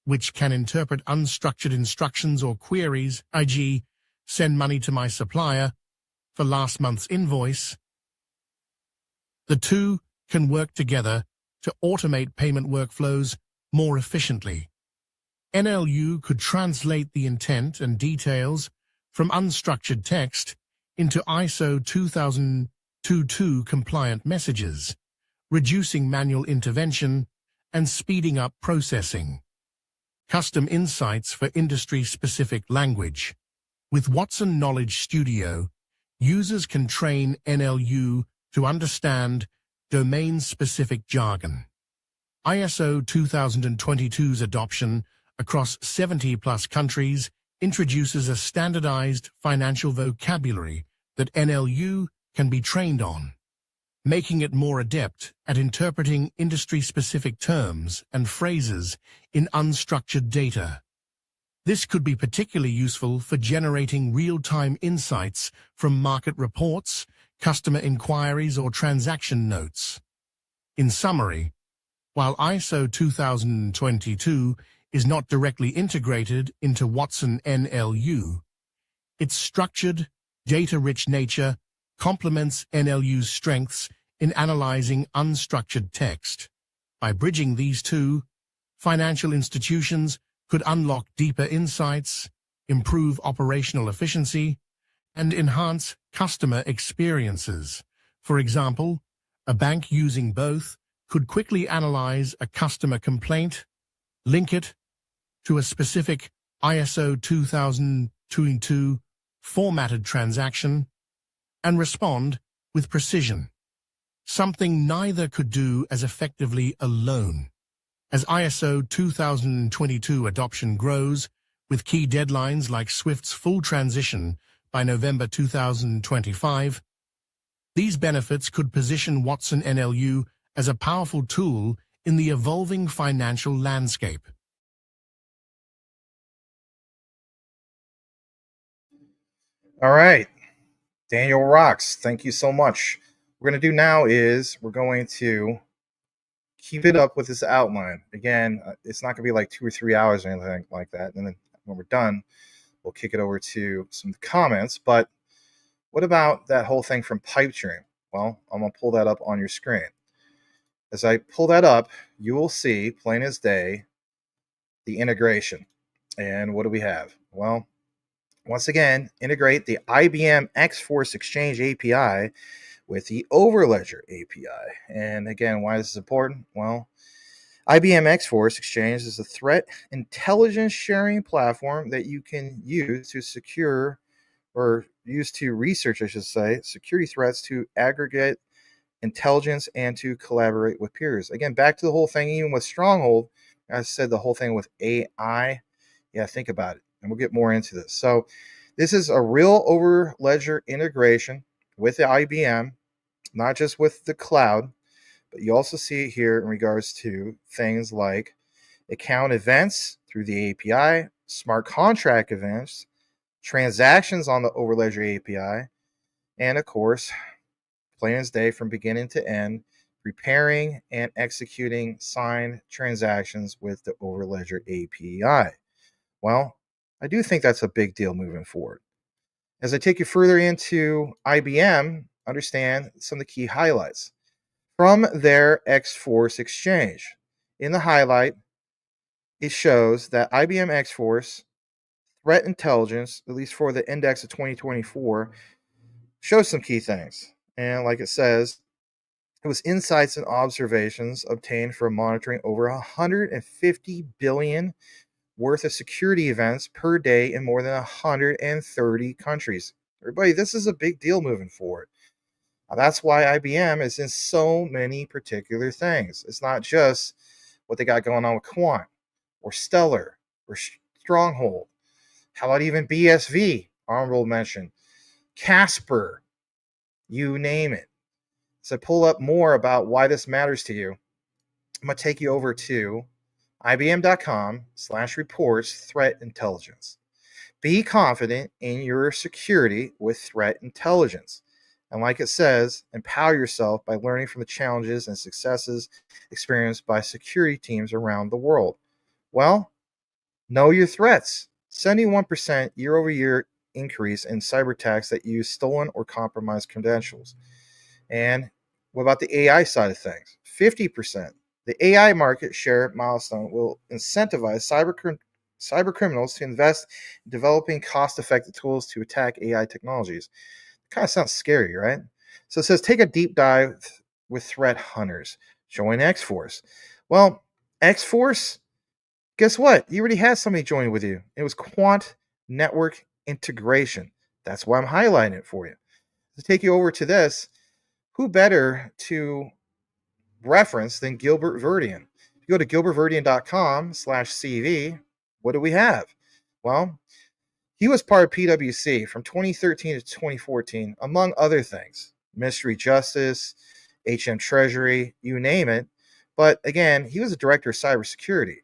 which can interpret unstructured instructions or queries, e.g., send money to my supplier for last month's invoice, the two can work together to automate payment workflows more efficiently. NLU could translate the intent and details from unstructured text into ISO 2022 compliant messages, reducing manual intervention and speeding up processing. Custom insights for industry-specific language. With Watson Knowledge Studio, users can train NLU to understand domain-specific jargon. ISO 2022's adoption across 70-plus countries introduces a standardized financial vocabulary that NLU can be trained on, making it more adept at interpreting industry-specific terms and phrases in unstructured data. This could be particularly useful for generating real-time insights from market reports, customer inquiries, or transaction notes. In summary, while ISO 2022 is not directly integrated into Watson NLU, its structured, data-rich nature complements NLU's strengths in analyzing unstructured text. By bridging these two, financial institutions could unlock deeper insights, improve operational efficiency, and enhance customer experiences. For example, a bank using both could quickly analyze a customer complaint, link it to a specific ISO 2022 formatted transaction, and respond with precision, something neither could do as effectively alone. As ISO 2022 adoption grows, with key deadlines like Swift's full transition by November 2025, these benefits could position Watson NLU as a powerful tool in the evolving financial landscape. All right. Daniel rocks. Thank you so much. What we're going to do now is we're going to keep it up with this outline. Again, it's not going to be like 2 or 3 hours or anything like that. And then when we're done, we'll kick it over to some comments. But what about that whole thing from Pipedream? Well, I'm going to pull that up on your screen. As I pull that up, you will see, plain as day, the integration. And what do we have? Well, once again, integrate the IBM X-Force Exchange API with the Overledger API. And again, why this is important? Well, IBM X-Force Exchange is a threat intelligence sharing platform that you can use to secure, or use to research, I should say, security threats, to aggregate intelligence, and to collaborate with peers. Again, back to the whole thing, even with Stronghold, I said the whole thing with AI. Yeah, think about it. And we'll get more into this. So this is a real Overledger integration with the IBM, not just with the cloud, but you also see it here in regards to things like account events through the API, smart contract events, transactions on the Overledger API, and of course, plain as day from beginning to end, preparing and executing signed transactions with the Overledger API. Well, I do think that's a big deal moving forward. As I take you further into IBM, understand some of the key highlights from their X-Force Exchange. In the highlight, it shows that IBM X-Force threat intelligence, at least for the index of 2024, shows some key things. And like it says, It was insights and observations obtained from monitoring over 150 billion worth of security events per day in more than 130 countries. Everybody, this is a big deal moving forward. Now, that's why IBM is in so many particular things. It's not just what they got going on with Quant or Stellar or Stronghold. How about even BSV, honorable mention, Casper, you name it. So pull up more about why this matters to you. I'm going to take you over to ibm.com/reports threat intelligence. Be confident in your security with threat intelligence. And like it says, empower yourself by learning from the challenges and successes experienced by security teams around the world. Well, know your threats. 71% year over year increase in cyber attacks that use stolen or compromised credentials. And what about the AI side of things? 50%. The AI market share milestone will incentivize cyber criminals to invest in developing cost-effective tools to attack AI technologies. Kind of sounds scary, right? So it says take a deep dive with threat hunters. Join X-Force. Well, X-Force, guess what? You already had somebody join with you. It was Quant Network Integration. That's why I'm highlighting it for you. To take you over to this, who better to reference than Gilbert Verdian? If you go to gilbertverdian.com/CV, what do we have? Well, he was part of PwC from 2013 to 2014, among other things. Mystery Justice, HM Treasury, you name it. But again, he was a director of cybersecurity.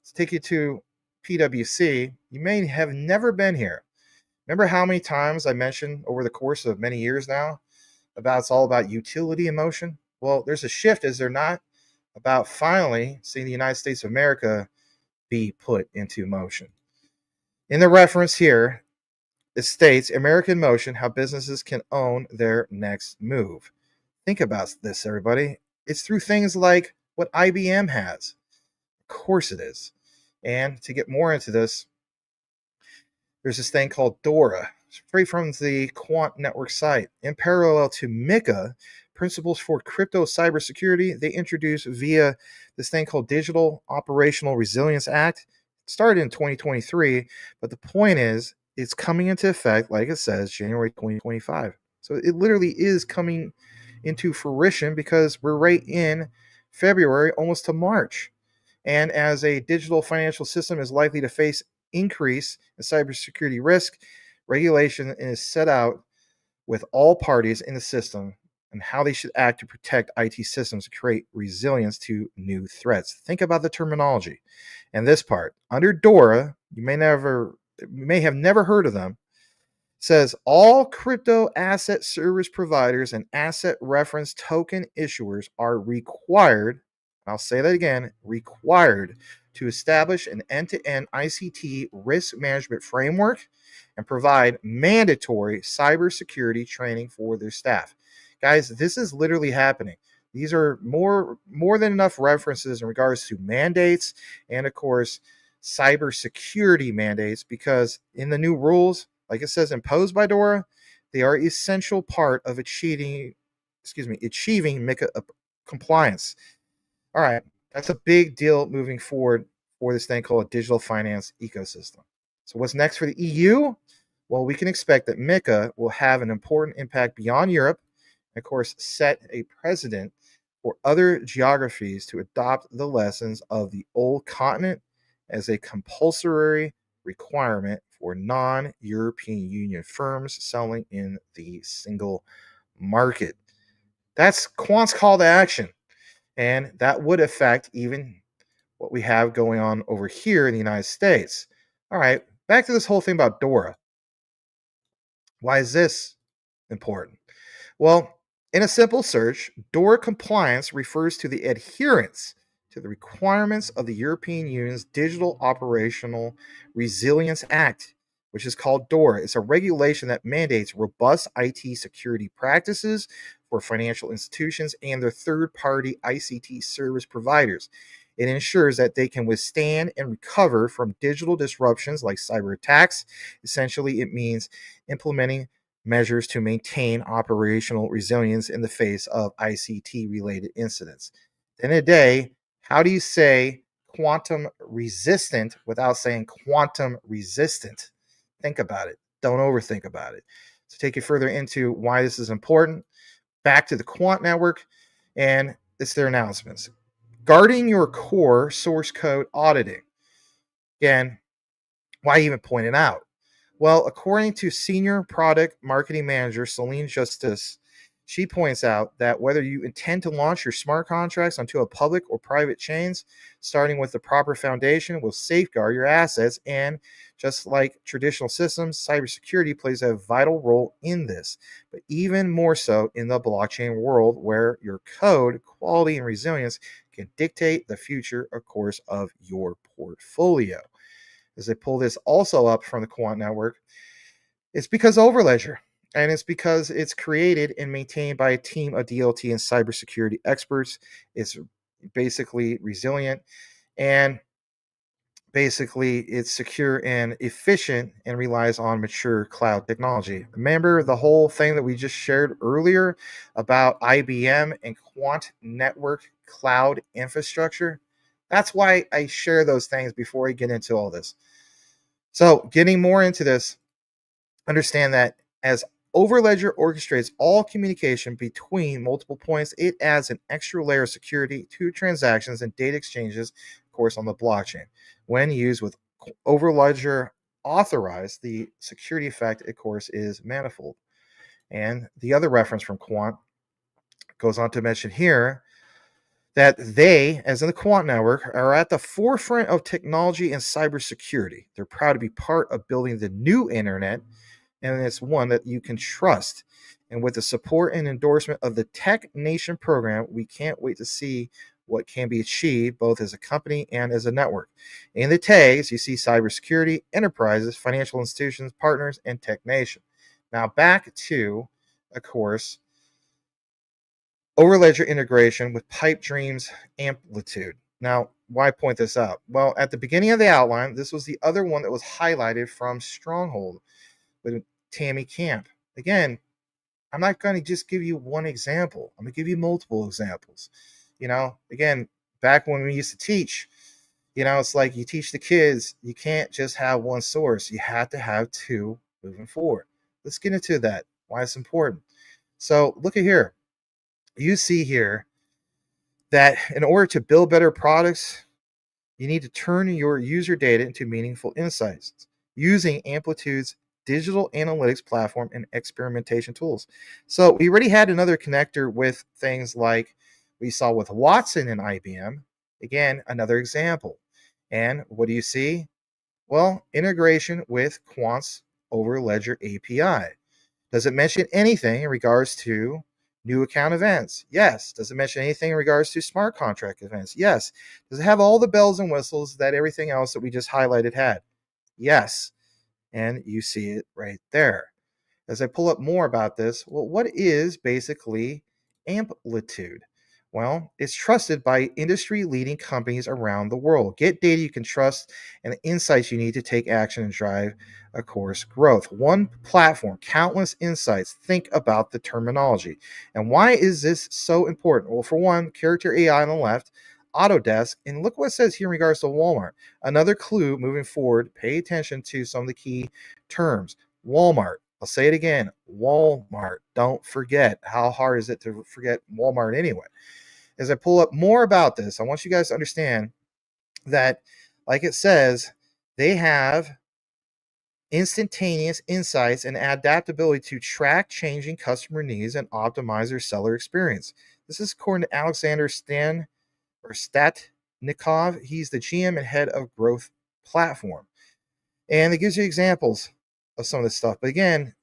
To take you to PwC, you may have never been here. Remember how many times I mentioned over the course of many years now about it's all about utility in motion? Well, there's a shift, is there not, about finally seeing the United States of America be put into motion. In the reference here, it states American Motion, how businesses can own their next move. Think about this, everybody. It's through things like what IBM has. Of course it is. And to get more into this, there's this thing called DORA, straight from the Quant Network site. In parallel to MiCA, Principles for Crypto Cybersecurity, they introduced via this thing called Digital Operational Resilience Act. It started in 2023, but the point is, it's coming into effect, like it says, January 2025. So it literally is coming into fruition because we're right in February, almost to March. And as a digital financial system is likely to face increase in cybersecurity risk, regulation is set out with all parties in the system and how they should act to protect IT systems to create resilience to new threats. Think about the terminology. And this part, under DORA, you may have never heard of them, says all crypto asset service providers and asset reference token issuers are required, I'll say that again, required to establish an end-to-end ICT risk management framework and provide mandatory cybersecurity training for their staff. Guys, this is literally happening. These are more than enough references in regards to mandates and, of course, cybersecurity mandates, because in the new rules, like it says, imposed by DORA, they are essential part of achieving MiCA compliance. All right, that's a big deal moving forward for this thing called a digital finance ecosystem. So what's next for the EU? Well, we can expect that MiCA will have an important impact beyond Europe, and of course, set a precedent for other geographies to adopt the lessons of the old continent as a compulsory requirement for non-European Union firms selling in the single market. That's Quant's call to action. And that would affect even what we have going on over here in the United States. All right, back to this whole thing about DORA. Why is this important? Well, in a simple search, DORA compliance refers to the adherence to the requirements of the European Union's Digital Operational Resilience Act, which is called DORA. It's a regulation that mandates robust IT security practices for financial institutions and their third-party ICT service providers. It ensures that they can withstand and recover from digital disruptions like cyber attacks. Essentially, it means implementing measures to maintain operational resilience in the face of ICT related incidents. At the end of the day, how do you say quantum resistant without saying quantum resistant? Think about it. Don't overthink about it. To take you further into why this is important, back to the Quant network, and it's their announcements. Guarding your core source code auditing. Again, why even point it out? Well, according to Senior Product Marketing Manager Celine Justice, she points out that whether you intend to launch your smart contracts onto a public or private chains, starting with the proper foundation will safeguard your assets. And just like traditional systems, cybersecurity plays a vital role in this, but even more so in the blockchain world where your code, quality, and resilience can dictate the future, of course, of your portfolio. As they pull this also up from the Quant network, it's because Overledger, and it's because it's created and maintained by a team of DLT and cybersecurity experts. It's basically resilient, and basically it's secure and efficient and relies on mature cloud technology. Remember the whole thing that we just shared earlier about IBM and Quant network cloud infrastructure? That's why I share those things before I get into all this. So getting more into this, understand that as Overledger orchestrates all communication between multiple points, it adds an extra layer of security to transactions and data exchanges, of course, on the blockchain. When used with Overledger authorized, the security effect, of course, is manifold. And the other reference from Quant goes on to mention here that they, as in the Quant network, are at the forefront of technology and cybersecurity. They're proud to be part of building the new internet, and it's one that you can trust. And with the support and endorsement of the Tech Nation program, we can't wait to see what can be achieved both as a company and as a network. In the tags, you see cybersecurity, enterprises, financial institutions, partners, and Tech Nation. Now back to, of course, Overledger integration with Pipe Dream's Amplitude. Now, why point this out? Well, at the beginning of the outline, this was the other one that was highlighted from Stronghold with Tammy Camp. Again, I'm not going to just give you one example. I'm going to give you multiple examples. Again, back when we used to teach, it's like you teach the kids, you can't just have one source. You have to have two moving forward. Let's get into that, why it's important. So look at here. You see here that in order to build better products, you need to turn your user data into meaningful insights using Amplitude's digital analytics platform and experimentation tools. So we already had another connector with things like we saw with Watson and IBM. Again, another example. And what do you see? Well, integration with Quant's Overledger API. Does it mention anything in regards to new account events? Yes. Does it mention anything in regards to smart contract events? Yes. Does it have all the bells and whistles that everything else that we just highlighted had? Yes. And you see it right there. As I pull up more about this, well, what is basically Amplitude? Well, it's trusted by industry-leading companies around the world. Get data you can trust and the insights you need to take action and drive, of course, growth. One platform, countless insights. Think about the terminology. And why is this so important? Well, for one, Character AI on the left, Autodesk, and look what it says here in regards to Walmart. Another clue moving forward, pay attention to some of the key terms. Walmart. I'll say it again, Walmart. Don't forget. How hard is it to forget Walmart anyway? As I pull up more about this, I want you guys to understand that, like it says, they have instantaneous insights and adaptability to track changing customer needs and optimize their seller experience. This is according to Alexander Statnikov. He's the GM and head of growth platform. And it gives you examples of some of this stuff. But again,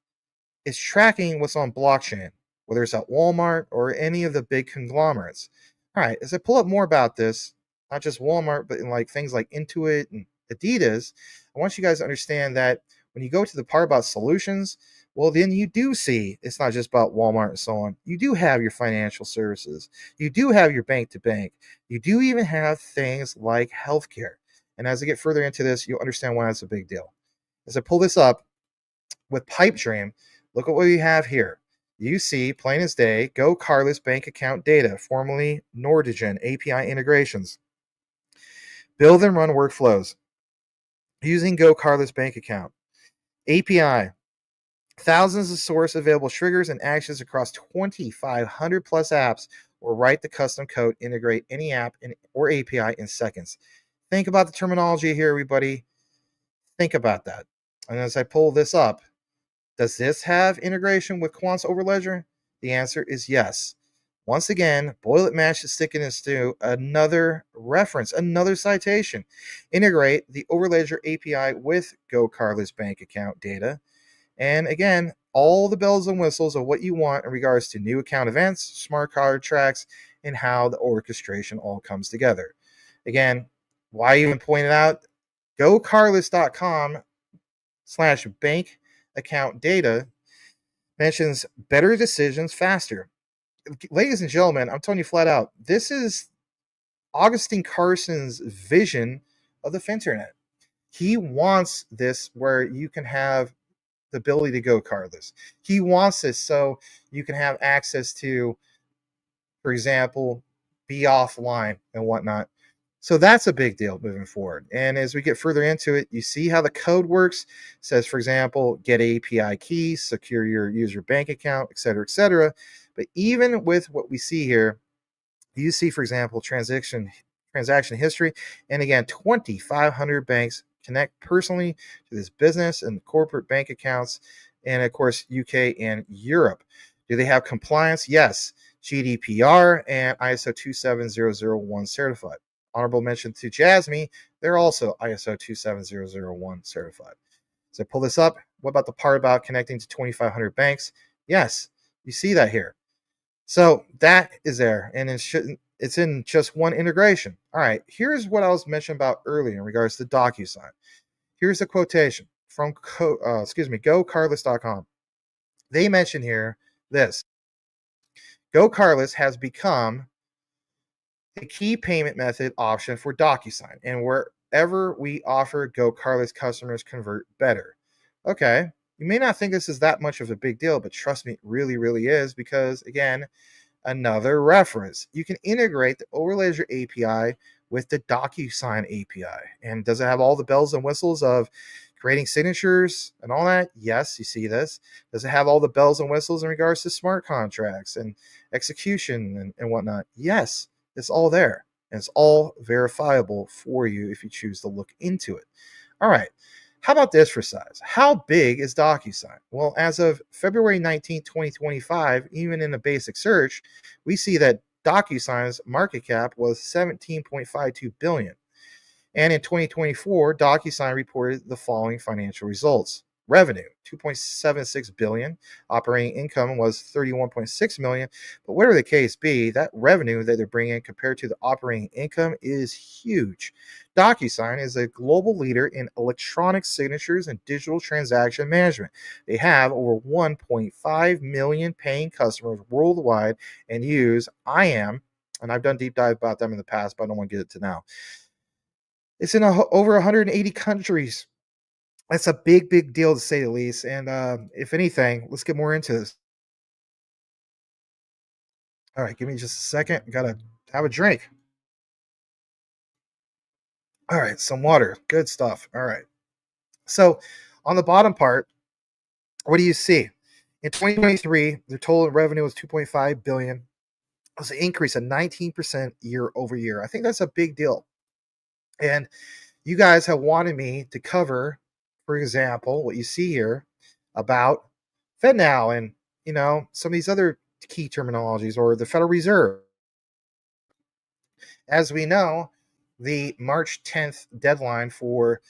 it's tracking what's on blockchain, whether it's at Walmart or any of the big conglomerates. All right, as I pull up more about this, not just Walmart, but in like things like Intuit and Adidas, I want you guys to understand that when you go to the part about solutions, well, then you do see it's not just about Walmart and so on. You do have your financial services. You do have your bank to bank. You do even have things like healthcare. And as I get further into this, you'll understand why that's a big deal. As I pull this up with Pipe Dream, Look at what we have here. You see, plain as day, GoCardless bank account data, formerly Nordigen API integrations. Build and run workflows using GoCardless bank account. API, thousands of source available triggers and actions across 2,500 plus apps, or write the custom code, integrate any app or API in seconds. Think about the terminology here, everybody. Think about that. And as I pull this up, does this have integration with Quant's Overledger? The answer is yes. Once again, boil it, mash it, stick it in stew. Another reference, another citation. Integrate the Overledger API with GoCardless bank account data. And again, all the bells and whistles of what you want in regards to new account events, smart contracts, and how the orchestration all comes together. Again, why even point it out? GoCardless.com/bank account data mentions better decisions faster. Ladies and gentlemen, I'm telling you flat out, this is Augustine Carson's vision of the Finternet. He wants this where you can have the ability to go cardless. He wants this so you can have access to, for example, be offline and whatnot. So that's a big deal moving forward. And as we get further into it, you see how the code works. It says, for example, get API keys, secure your user bank account, et cetera, et cetera. But even with what we see here, you see, for example, transaction history. And again, 2,500 banks connect personally to this business and corporate bank accounts. And of course, UK and Europe. Do they have compliance? Yes. GDPR and ISO 27001 certified. Honorable mention to Jasmine, they're also ISO 27001 certified. So pull this up. What about the part about connecting to 2,500 banks? Yes, you see that here. So that is there, and it's in just one integration. All right, here's what I was mentioning about earlier in regards to DocuSign. Here's the quotation from GoCardless.com. They mention here this: GoCardless has become the key payment method option for DocuSign, and wherever we offer GoCardless, customers convert better. Okay, you may not think this is that much of a big deal, but trust me, it really, really is, because again, another reference. You can integrate the Overledger API with the DocuSign API. And does it have all the bells and whistles of creating signatures and all that? Yes, you see this. Does it have all the bells and whistles in regards to smart contracts and execution and whatnot? Yes. It's all there, and it's all verifiable for you if you choose to look into it. All right, how about this for size? How big is DocuSign? Well, as of February 19, 2025, even in a basic search, we see that DocuSign's market cap was $17.52 billion. And in 2024, DocuSign reported the following financial results. Revenue, $2.76 billion. Operating income was $31.6 million. But whatever the case be, that revenue that they're bringing compared to the operating income is huge. DocuSign is a global leader in electronic signatures and digital transaction management. They have over 1.5 million paying customers worldwide and use IAM, and I've done deep dive about them in the past, but I don't want to get into now. It's in over 180 countries. That's a big, big deal to say the least. And if anything, let's get more into this. All right, give me just a second. Gotta have a drink. All right, some water. Good stuff. All right. So on the bottom part, what do you see? In 2023, their total revenue was $2.5 billion. It was an increase of 19% year over year. I think that's a big deal. And you guys have wanted me to cover, for example, what you see here about FedNow and, some of these other key terminologies, or the Federal Reserve. As we know, the March 10th deadline for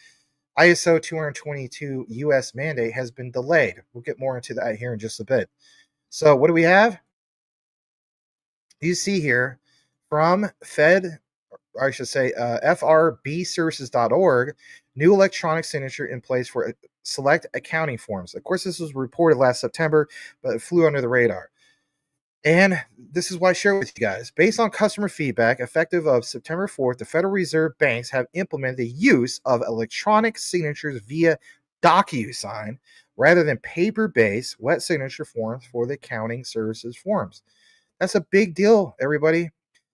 ISO 222 US mandate has been delayed. We'll get more into that here in just a bit. So what do we have? You see here from FRBservices.org, new electronic signature in place for select accounting forms. Of course, this was reported last September, but it flew under the radar. And this is why I share it with you guys. Based on customer feedback, effective of September 4th, the Federal Reserve banks have implemented the use of electronic signatures via DocuSign rather than paper-based wet signature forms for the accounting services forms. That's a big deal, everybody.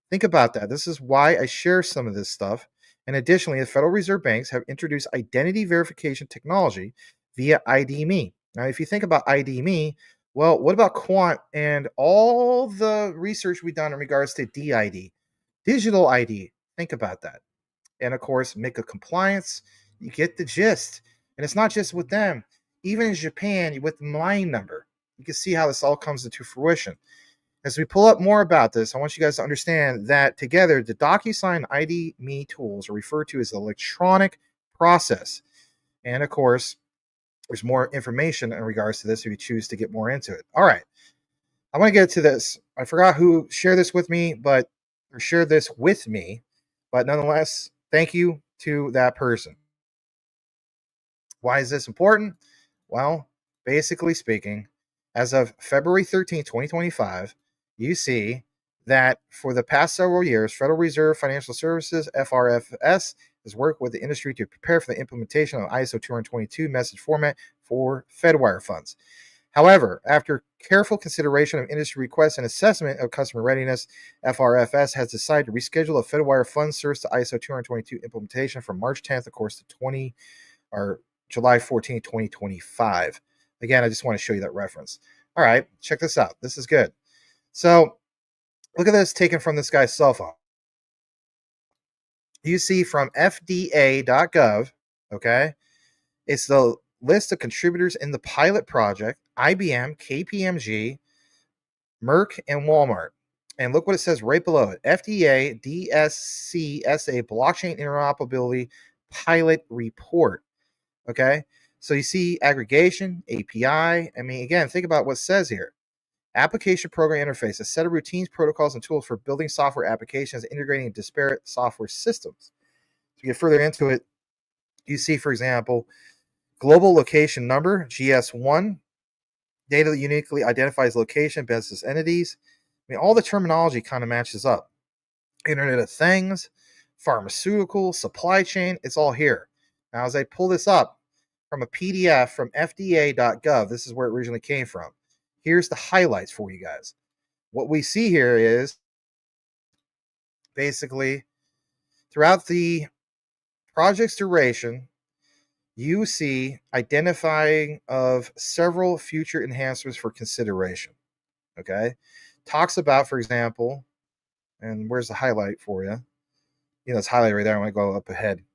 Think about that. This is why I share some of this stuff. And additionally, the Federal Reserve banks have introduced identity verification technology via ID.me. Now, if you think about ID.me, well, what about Quant and all the research we've done in regards to DID, digital ID? Think about that. And of course, MiCA compliance. You get the gist. And it's not just with them. Even in Japan, with the line number, you can see how this all comes into fruition. As we pull up more about this, I want you guys to understand that together, the DocuSign ID.me tools are referred to as electronic process. And of course, there's more information in regards to this if you choose to get more into it. All right. I want to get to this. I forgot who shared this with me, but nonetheless, thank you to that person. Why is this important? Well, basically speaking, as of February 13, 2025, you see that for the past several years, Federal Reserve Financial Services, FRFS, has worked with the industry to prepare for the implementation of ISO 222 message format for Fedwire funds. However, after careful consideration of industry requests and assessment of customer readiness, FRFS has decided to reschedule a Fedwire fund service to ISO 222 implementation from March 10th, of course, to July 14, 2025. Again, I just want to show you that reference. All right, check this out. This is good. So look at this taken from this guy's cell phone. You see from fda.gov, okay? It's the list of contributors in the pilot project, IBM, KPMG, Merck, and Walmart. And look what it says right below it. FDA DSCSA Blockchain Interoperability Pilot Report. Okay? So you see aggregation, API. I mean, again, think about what it says here. Application program interface, a set of routines, protocols, and tools for building software applications, integrating disparate software systems. To get further into it, you see, for example, global location number, GS1, data that uniquely identifies location, business entities. I mean, all the terminology kind of matches up. Internet of Things, pharmaceutical, supply chain, it's all here. Now, as I pull this up from a PDF from fda.gov, this is where it originally came from. Here's the highlights for you guys. What we see here is basically throughout the project's duration, you see identifying of several future enhancements for consideration. Okay. Talks about, for example, and where's the highlight for you? You know, it's highlighted right there. I want to go up ahead. It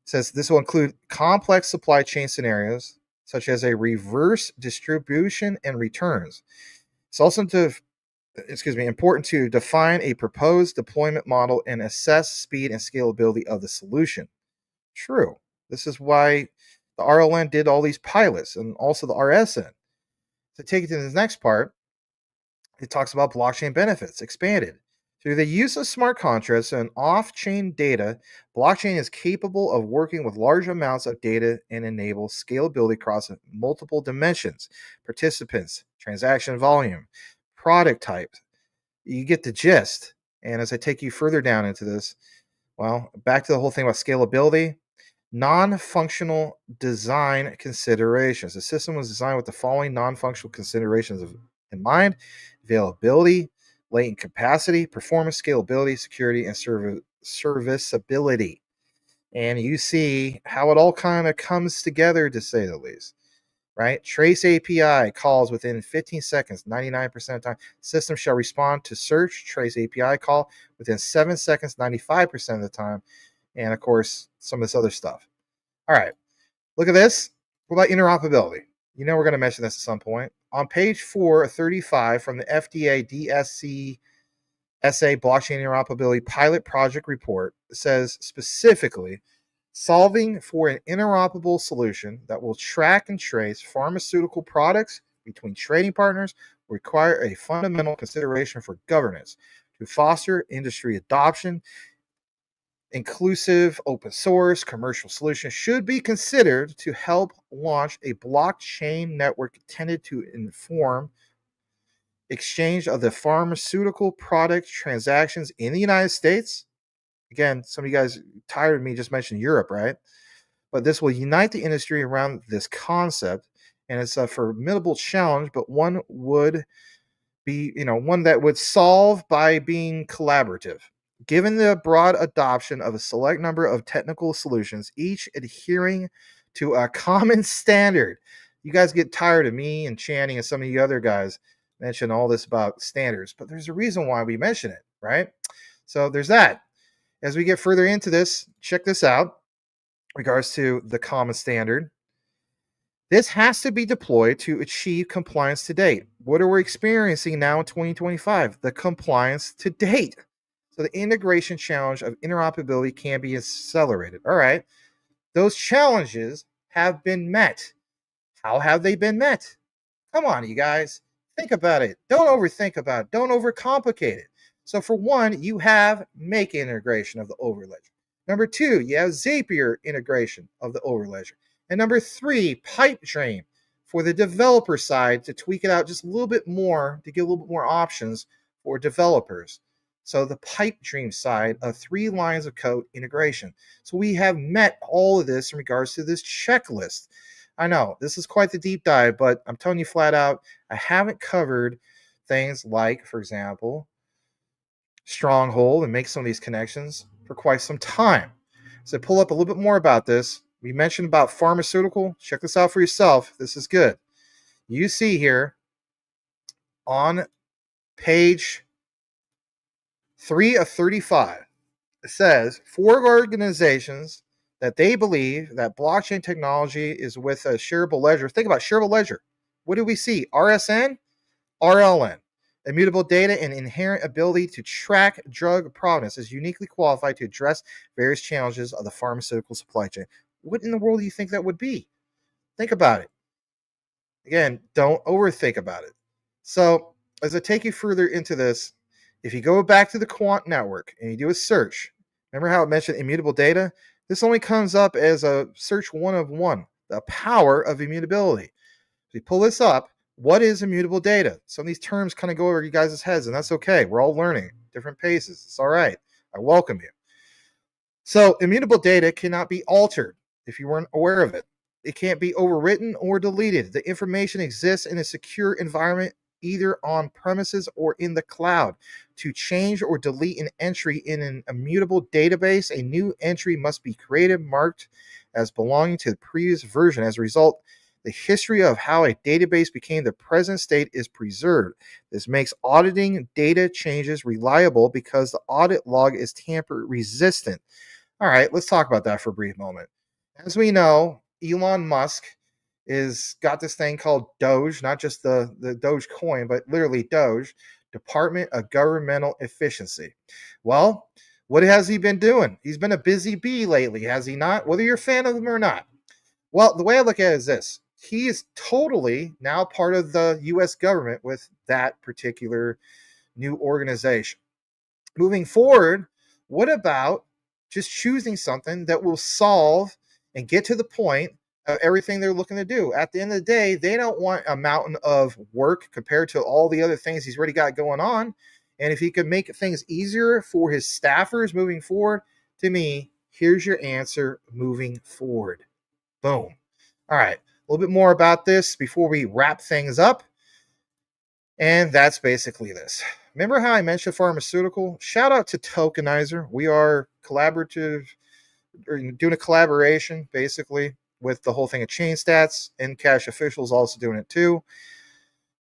says this will include complex supply chain scenarios, such as a reverse distribution and returns. It's also important to define a proposed deployment model and assess speed and scalability of the solution. True. This is why the RLN did all these pilots and also the RSN. To take it to the next part, it talks about blockchain benefits expanded. Through the use of smart contracts and off-chain data, blockchain is capable of working with large amounts of data and enable scalability across multiple dimensions, participants, transaction volume, product types. You get the gist. And as I take you further down into this, well, back to the whole thing about scalability, non-functional design considerations. The system was designed with the following non-functional considerations in mind: availability, latent capacity, performance, scalability, security, and serviceability. And you see how it all kind of comes together, to say the least, right? Trace API calls within 15 seconds, 99% of the time. System shall respond to search trace API call within 7 seconds, 95% of the time. And of course, some of this other stuff. All right, look at this. What about interoperability? You know we're going to mention this at some point. On page 435 from the FDA DSCSA Blockchain Interoperability Pilot Project Report, it says specifically, solving for an interoperable solution that will track and trace pharmaceutical products between trading partners will require a fundamental consideration for governance to foster industry adoption. Inclusive, open source, commercial solutions should be considered to help launch a blockchain network intended to inform exchange of the pharmaceutical product transactions in the United States. Again, some of you guys tired of me just mentioning Europe, right? but this will unite the industry around this concept, and it's a formidable challenge, but one would be, one that would solve by being collaborative. Given the broad adoption of a select number of technical solutions, each adhering to a common standard. You guys get tired of me and Channing and some of you other guys mention all this about standards, but there's a reason why we mention it, right? So there's that. As we get further into this, check this out. In regards to the common standard, this has to be deployed to achieve compliance to date. What are we experiencing now in 2025? The compliance to date. So the integration challenge of interoperability can be accelerated. All right. Those challenges have been met. How have they been met? Come on, you guys. Think about it. Don't overthink about it. Don't overcomplicate it. So for one, you have Make integration of the overledger. Number two, you have Zapier integration of the overledger. And number three, pipe dream for the developer side to tweak it out just a little bit more, to give a little bit more options for developers. So the pipe dream side of 3 lines of code integration. So we have met all of this in regards to this checklist. I know this is quite the deep dive, but I'm telling you flat out, I haven't covered things like, for example, Stronghold and make some of these connections for quite some time. So pull up a little bit more about this. We mentioned about pharmaceutical. Check this out for yourself. This is good. You see here on page 3 of 35, it says 4 organizations that they believe that blockchain technology is with a shareable ledger. Think about shareable ledger. What do we see? RSN, RLN. Immutable data and inherent ability to track drug provenance is uniquely qualified to address various challenges of the pharmaceutical supply chain. What in the world do you think that would be? Think about it. Again, don't overthink about it. So, as I take you further into this, if you go back to the Quant network and you do a search, remember how it mentioned immutable data? This only comes up as a search 1 of 1, the power of immutability. If you pull this up, what is immutable data? Some of these terms kind of go over you guys' heads, and that's okay. We're all learning different paces. It's all right. I welcome you. So immutable data cannot be altered if you weren't aware of it. It can't be overwritten or deleted. The information exists in a secure environment, either on premises or in the cloud. To change or delete an entry in an immutable database, a new entry must be created, marked as belonging to the previous version. As a result, the history of how a database became the present state is preserved. This makes auditing data changes reliable because the audit log is tamper resistant. All right, let's talk about that for a brief moment. As we know, Elon Musk is got this thing called Doge, not just the Doge coin, but literally Doge, Department of Governmental Efficiency. Well, what has he been doing? He's been a busy bee lately, has he not? Whether you're a fan of him or not. Well, the way I look at it is this. He is totally now part of the U.S. government with that particular new organization. Moving forward, what about just choosing something that will solve and get to the point of everything they're looking to do? At the end of the day, they don't want a mountain of work compared to all the other things he's already got going on. And if he could make things easier for his staffers moving forward, to me, here's your answer moving forward. Boom. All right. A little bit more about this before we wrap things up. And that's basically this. Remember how I mentioned pharmaceutical? Shout out to Tokenizer. We are collaborative, or doing a collaboration basically with the whole thing of Chain Stats, and Cash Officials also doing it too,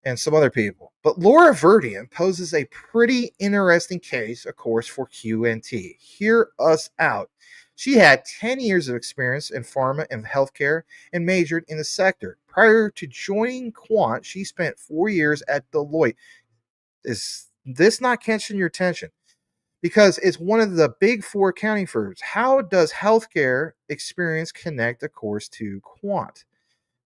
and some other people. But Laura Verdian poses a pretty interesting case, of course, for QNT. Hear us out. She had 10 years of experience in pharma and healthcare and majored in the sector. Prior to joining Quant, she spent 4 years at Deloitte. Is this not catching your attention? Because it's one of the big 4 accounting firms. How does healthcare experience connect, of course, to Quant?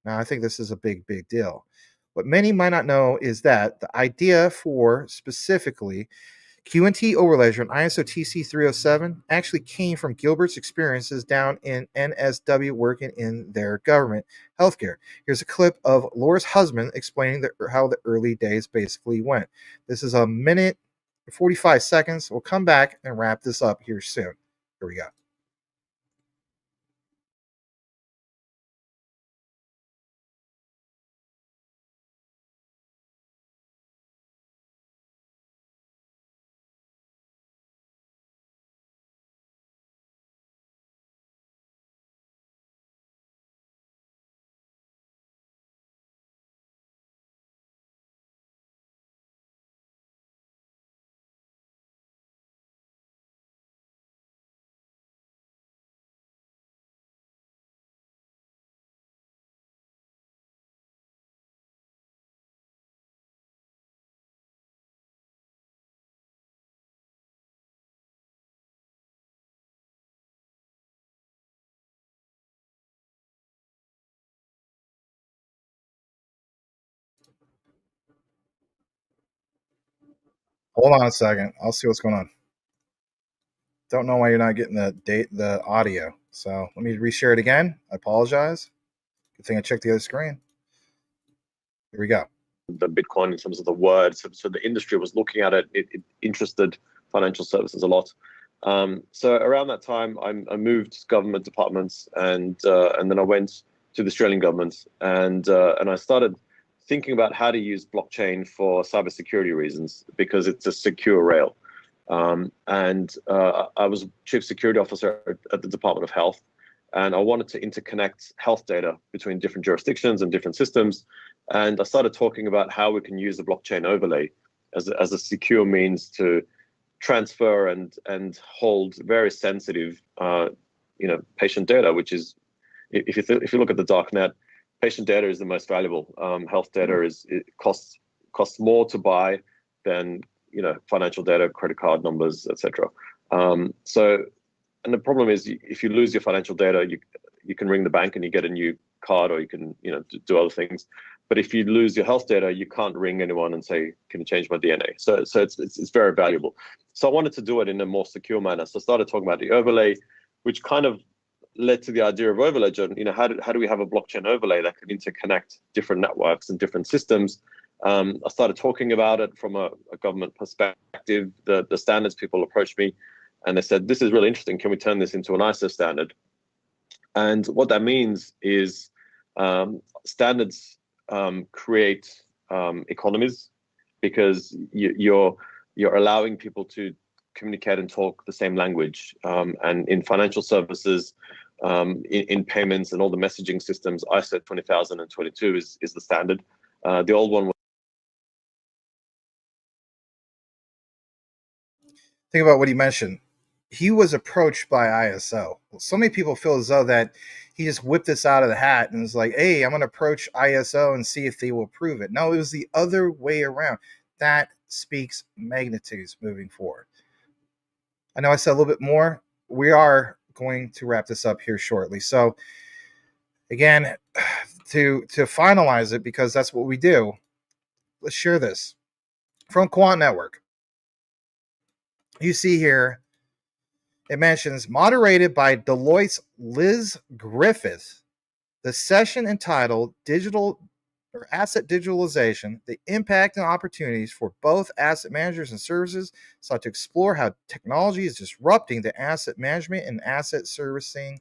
Now, I think this is a big, big deal. What many might not know is that the idea for specifically QNT Overledger and ISO TC 307 actually came from Gilbert's experiences down in NSW working in their government healthcare. Here's a clip of Laura's husband explaining how the early days basically went. This is a minute 45 seconds. We'll come back and wrap this up here soon. Here we go. Hold on a second. I'll see what's going on. Don't know why you're not getting the audio. So let me reshare it again. I apologize. Good thing I checked the other screen. Here we go. The Bitcoin in terms of the word. So the industry was looking at it. It interested financial services a lot. So around that time, I moved government departments, and then I went to the Australian government, and I started thinking about how to use blockchain for cybersecurity reasons, because it's a secure rail. I was chief security officer at the Department of Health, and I wanted to interconnect health data between different jurisdictions and different systems. And I started talking about how we can use the blockchain overlay as a secure means to transfer and hold very sensitive, patient data, which is, if you look at the dark net, patient data is the most valuable. Health data costs more to buy than financial data, credit card numbers, etc. And the problem is, if you lose your financial data, you can ring the bank and you get a new card, or you can do other things. But if you lose your health data, you can't ring anyone and say, "Can you change my DNA?" So it's very valuable. So I wanted to do it in a more secure manner. So I started talking about the overlay, which kind of led to the idea of overlay. How do we have a blockchain overlay that can interconnect different networks and different systems? I started talking about it from a government perspective. The standards people approached me, and they said, "This is really interesting. Can we turn this into an ISO standard?" And what that means is standards create economies, because you're allowing people to communicate and talk the same language. And in financial services, in payments and all the messaging systems, ISO 20022 is the standard. The old one was. Think about what he mentioned. He was approached by ISO. So many people feel as though that he just whipped this out of the hat and was like, "Hey, I'm going to approach ISO and see if they will approve it." No, it was the other way around. That speaks magnitudes moving forward. I know I said a little bit more. We are going to wrap this up here shortly. So again, to finalize it, because that's what we do, let's share this from Quant Network. You see here, it mentions, moderated by Deloitte's Liz Griffith, the session entitled Digital or Asset Digitalization, the Impact and Opportunities for Both Asset Managers and Services, sought to explore how technology is disrupting the asset management and asset servicing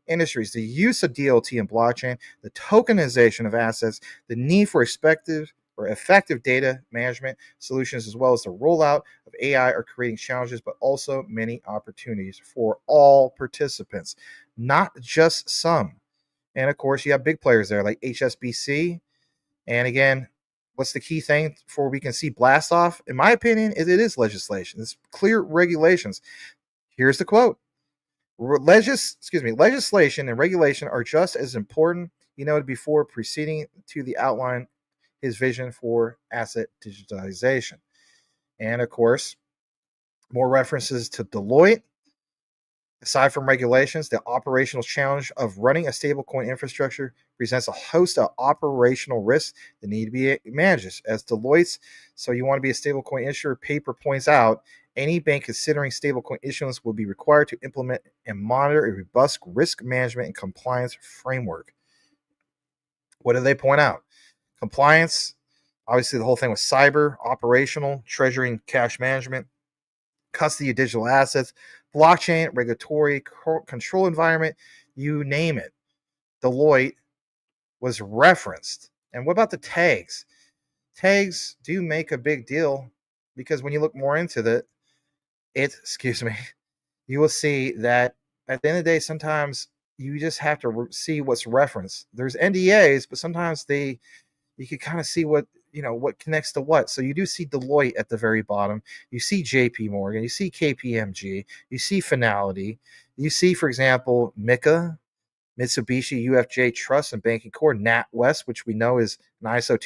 industries, the use of DLT and blockchain, the tokenization of assets, the need for effective data management solutions, as well as the rollout of AI, are creating challenges, but also many opportunities for all participants, not just some. And of course, you have big players there like HSBC. And again, what's the key thing before we can see blast off? In my opinion, it is legislation. It's clear regulations. Here's the quote. Legislation and regulation are just as important, before proceeding to the outline his vision for asset digitization. And of course, more references to Deloitte. Aside from regulations, the operational challenge of running a stablecoin infrastructure presents a host of operational risks that need to be managed. As Deloitte's So You Want to Be a Stablecoin Issuer paper points out, any bank considering stablecoin issuance will be required to implement and monitor a robust risk management and compliance framework. What do they point out? Compliance, obviously the whole thing with cyber, operational, treasury and cash management, custody of digital assets, blockchain, regulatory control environment, you name it. Deloitte was referenced. And what about the tags? Tags do make a big deal, because when you look more into you will see that at the end of the day, sometimes you just have to see what's referenced. There's NDAs, but sometimes you can kind of see what connects to what. So you do see Deloitte at the very bottom. You see JP Morgan. You see KPMG. You see Finality. You see, for example, MICA, Mitsubishi UFJ Trust and Banking Corp, NatWest, which we know is an ISO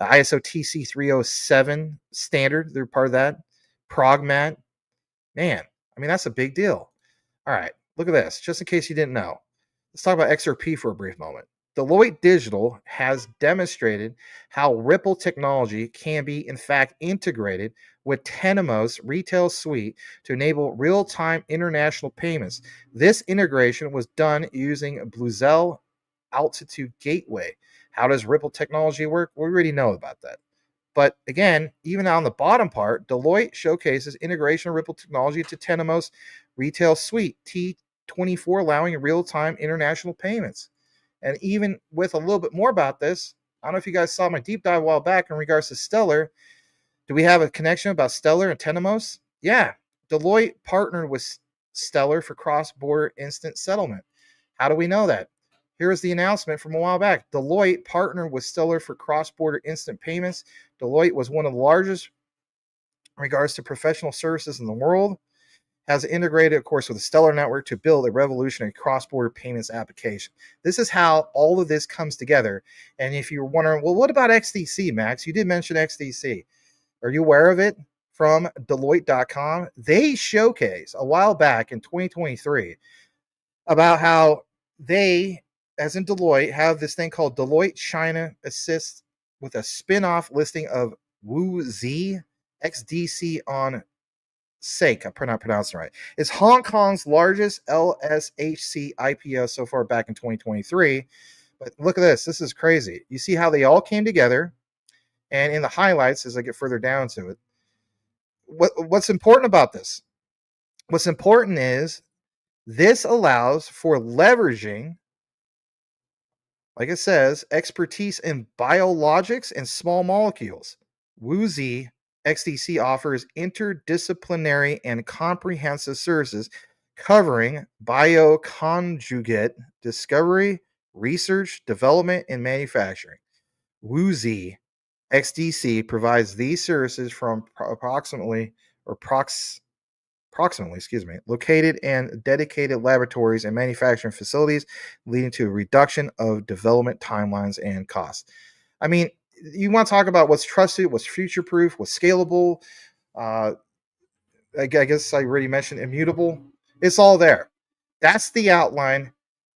ISO TC 307 standard. They're part of that. Progmat. Man, I mean, that's a big deal. All right, look at this. Just in case you didn't know, let's talk about XRP for a brief moment. Deloitte Digital has demonstrated how Ripple technology can be, in fact, integrated with Tenemo's retail suite to enable real-time international payments. This integration was done using Bluzell Altitude Gateway. How does Ripple technology work? We already know about that. But again, even on the bottom part, Deloitte showcases integration of Ripple technology to Tenemo's retail suite, T24, allowing real-time international payments. And even with a little bit more about this, I don't know if you guys saw my deep dive a while back in regards to Stellar. Do we have a connection about Stellar and Tenemos? Yeah. Deloitte partnered with Stellar for cross-border instant settlement. How do we know that? Here's the announcement from a while back. Deloitte partnered with Stellar for cross-border instant payments. Deloitte was one of the largest in regards to professional services in the world. Has integrated, of course, with the Stellar network to build a revolutionary cross-border payments application. This is how all of this comes together. And if you're wondering, well, what about XDC, Max? You did mention XDC. Are you aware of it? From Deloitte.com, they showcased a while back in 2023 about how they, as in Deloitte, have this thing called Deloitte China Assist with a spin-off listing of WooZ XDC on Sake, I'm not pronouncing it right, is Hong Kong's largest LSHC IPO so far back in 2023. But look at this. This is crazy. You see how they all came together. And in the highlights, as I get further down to it, what's important about this? What's important is this allows for leveraging, like it says, expertise in biologics and small molecules. WooZ XDC offers interdisciplinary and comprehensive services covering bioconjugate discovery, research, development, and manufacturing. WooZ XDC provides these services from approximately located and dedicated laboratories and manufacturing facilities, leading to a reduction of development timelines and costs. I mean, you want to talk about what's trusted, what's future-proof, what's scalable. I guess I already mentioned immutable. It's all there. That's the outline.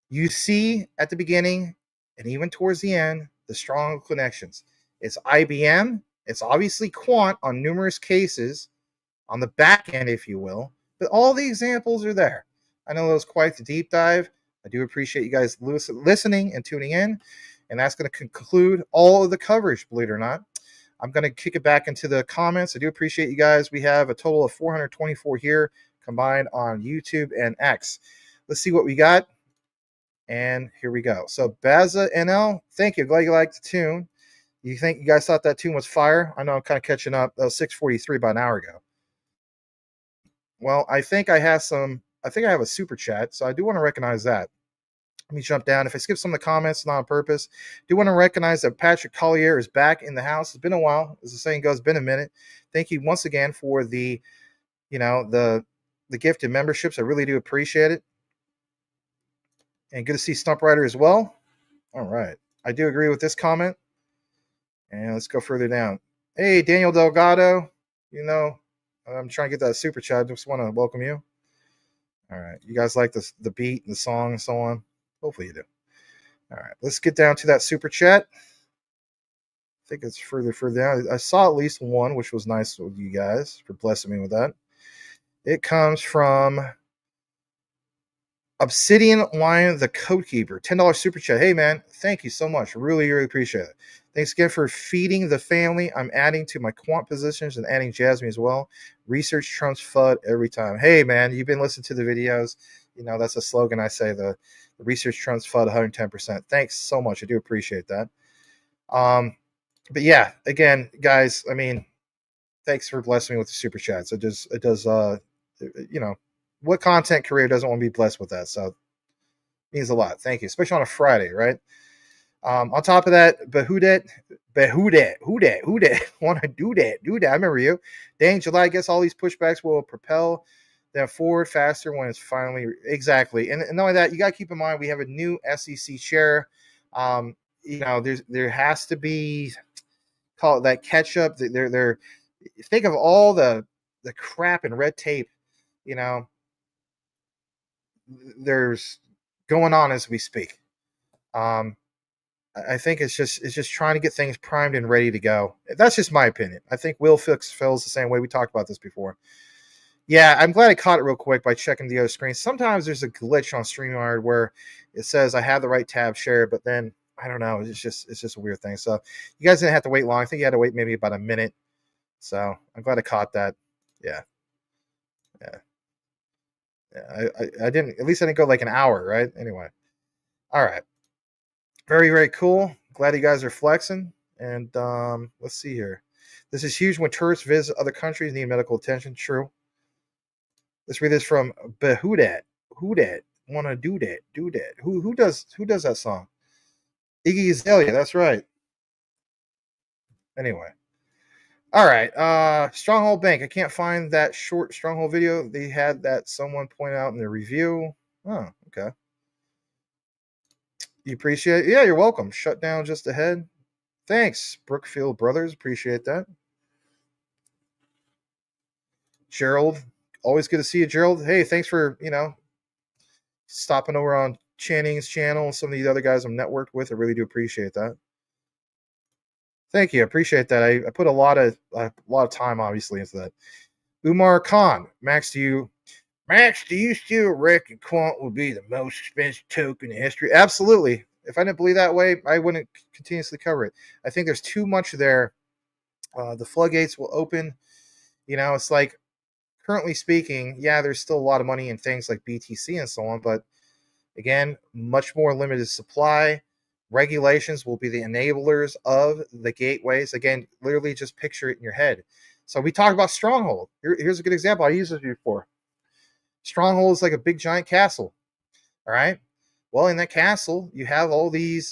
You see at the beginning and even towards the end, the strong connections. It's IBM. It's obviously Quant on numerous cases on the back end, if you will. But all the examples are there. I know that was quite the deep dive. I do appreciate you guys listening and tuning in. And that's going to conclude all of the coverage, believe it or not. I'm going to kick it back into the comments. I do appreciate you guys. We have a total of 424 here combined on YouTube and X. Let's see what we got. And here we go. So Baza NL, thank you. Glad you liked the tune. You guys thought that tune was fire? I know I'm kind of catching up. That was 6:43 about an hour ago. Well, I think I have a super chat, so I do want to recognize that. Let me jump down. If I skip some of the comments, not on purpose, I do want to recognize that Patrick Collier is back in the house. It's been a while. As the saying goes, been a minute. Thank you once again for the gifted memberships. I really do appreciate it. And good to see Stump Rider as well. All right. I do agree with this comment. And let's go further down. Hey, Daniel Delgado. I'm trying to get that super chat. Just want to welcome you. All right. You guys like the beat and the song and so on? Hopefully you do. All right. Let's get down to that super chat. I think it's further down. I saw at least one, which was nice with you guys for blessing me with that. It comes from Obsidian Lion, the Code Keeper. $10 super chat. Hey, man. Thank you so much. Really, really appreciate it. Thanks again for feeding the family. I'm adding to my quant positions and adding Jasmine as well. Research trumps FUD every time. Hey, man, you've been listening to the videos. That's a slogan I say, the research trumps FUD 110%. Thanks so much. I do appreciate that. But yeah, again, guys, I mean, thanks for blessing me with the super chats. It does, what content creator doesn't want to be blessed with that? So it means a lot. Thank you, especially on a Friday, right? On top of that, who that? Want to do that? I remember you. Dang, July, I guess all these pushbacks will propel them forward faster when it's finally exactly. And not only that, you got to keep in mind we have a new SEC chair. There has to be, call it that catch up. They're think of all the crap and red tape, there's going on as we speak. I think it's just trying to get things primed and ready to go. That's just my opinion. I think Will Fix feels the same way. We talked about this before. Yeah, I'm glad I caught it real quick by checking the other screen. Sometimes there's a glitch on StreamYard where it says I have the right tab share, but then I don't know. It's just a weird thing. So you guys didn't have to wait long. I think you had to wait maybe about a minute. So I'm glad I caught that. Yeah. I didn't. At least I didn't go like an hour, right? Anyway. All right. Very, very cool. Glad you guys are flexing. And let's see here. This is huge when tourists visit other countries, need medical attention. True. Let's read this from Behudat. Who dat? Wanna do that? Do that? Who does that song? Iggy Azalea. That's right. Anyway. All right. Stronghold Bank. I can't find that short Stronghold video. They had that someone point out in the review. Oh, okay. You appreciate it? Yeah, you're welcome. Shut down just ahead. Thanks, Brookfield Brothers. Appreciate that. Gerald. Always good to see you, Gerald. Hey, thanks for, stopping over on Channing's channel and some of the other guys I'm networked with. I really do appreciate that. Thank you. I appreciate that. I put a lot of time, obviously, into that. Umar Khan. Max, do you still reckon Quant will be the most expensive token in history? Absolutely. If I didn't believe that way, I wouldn't continuously cover it. I think there's too much there. The floodgates will open. It's like, currently speaking, yeah, there's still a lot of money in things like BTC and so on, but again, much more limited supply. Regulations will be the enablers of the gateways. Again, literally just picture it in your head. So we talk about Stronghold. Here's a good example. I used this before. Stronghold is like a big giant castle. All right. Well, in that castle, you have all these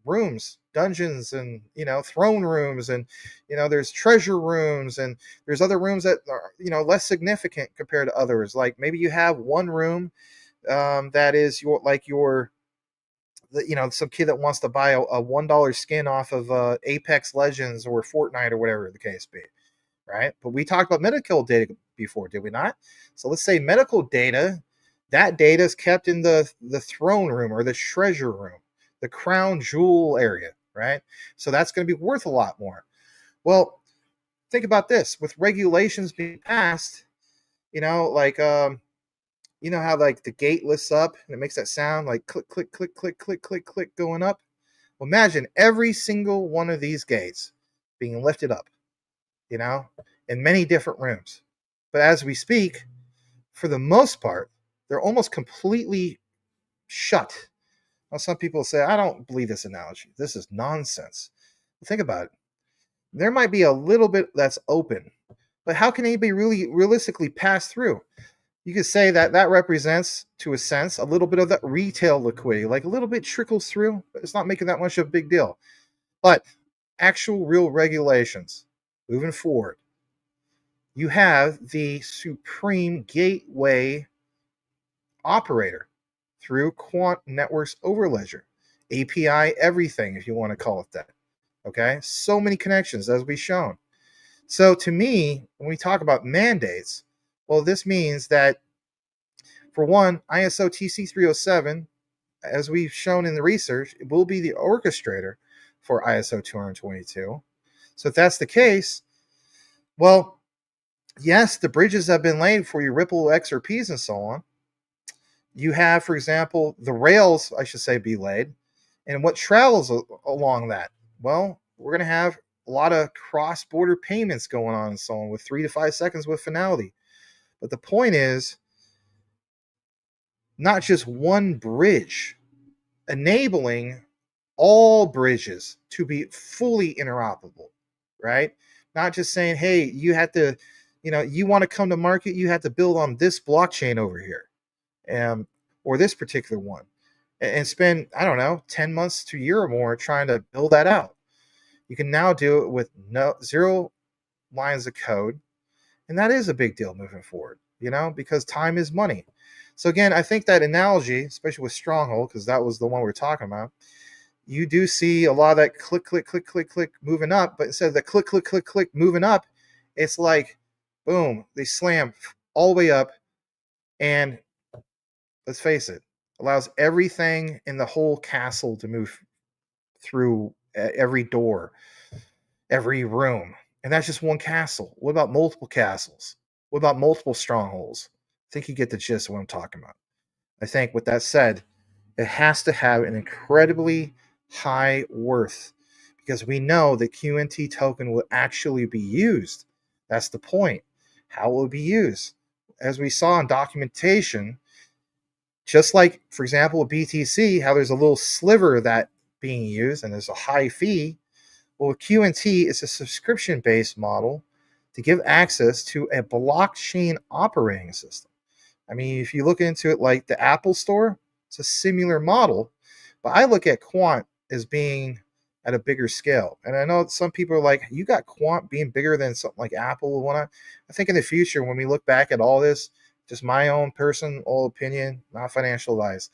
rooms, dungeons, and throne rooms, and there's treasure rooms, and there's other rooms that are less significant compared to others. Like maybe you have one room that is some kid that wants to buy a $1 skin off of Apex Legends or Fortnite or whatever the case be, right? But we talked about medical data before, did we not? So let's say medical data. That data is kept in the throne room or the treasure room, the crown jewel area, right? So that's going to be worth a lot more. Well, think about this. With regulations being passed, how like the gate lifts up and it makes that sound like click, click, click, click, click, click, click going up? Well, imagine every single one of these gates being lifted up, in many different rooms. But as we speak, for the most part, they're almost completely shut. Now, some people say, I don't believe this analogy. This is nonsense. Think about it. There might be a little bit that's open, but how can anybody really realistically pass through? You could say that represents, to a sense, a little bit of that retail liquidity, like a little bit trickles through, but it's not making that much of a big deal. But actual real regulations moving forward, you have the supreme gateway operator through Quant Networks Overledger, API everything, if you want to call it that. Okay, so many connections as we've shown. So to me, when we talk about mandates, well, this means that, for one, ISO TC307, as we've shown in the research, it will be the orchestrator for ISO 222. So if that's the case, well, yes, the bridges have been laid for your Ripple XRPs and so on. You have, for example, the rails, I should say, be laid. And what travels along that? Well, we're going to have a lot of cross-border payments going on and so on with 3 to 5 seconds with finality. But the point is, not just one bridge, enabling all bridges to be fully interoperable, right? Not just saying, hey, you have to, you want to come to market, you have to build on this blockchain over here. Or this particular one, and spend, I don't know, 10 months to a year or more trying to build that out. You can now do it with zero lines of code, and that is a big deal moving forward, because time is money. So again, I think that analogy, especially with Stronghold, because that was the one we were talking about, you do see a lot of that click, click, click, click, click moving up, but instead of the click, click, click, click moving up, it's like, boom, they slam all the way up, and let's face it, allows everything in the whole castle to move through every door, every room. And that's just one castle. What about multiple castles? What about multiple strongholds? I think you get the gist of what I'm talking about. I think with that said, it has to have an incredibly high worth because we know the QNT token will actually be used. That's the point. How will it be used? As we saw in documentation, just like, for example, with BTC, how there's a little sliver of that being used and there's a high fee. Well, with QNT, it's a subscription-based model to give access to a blockchain operating system. I mean, if you look into it like the Apple Store, it's a similar model, but I look at Quant as being at a bigger scale. And I know some people are like, you got Quant being bigger than something like Apple. I think in the future, when we look back at all this, just my own personal opinion, not financial advice,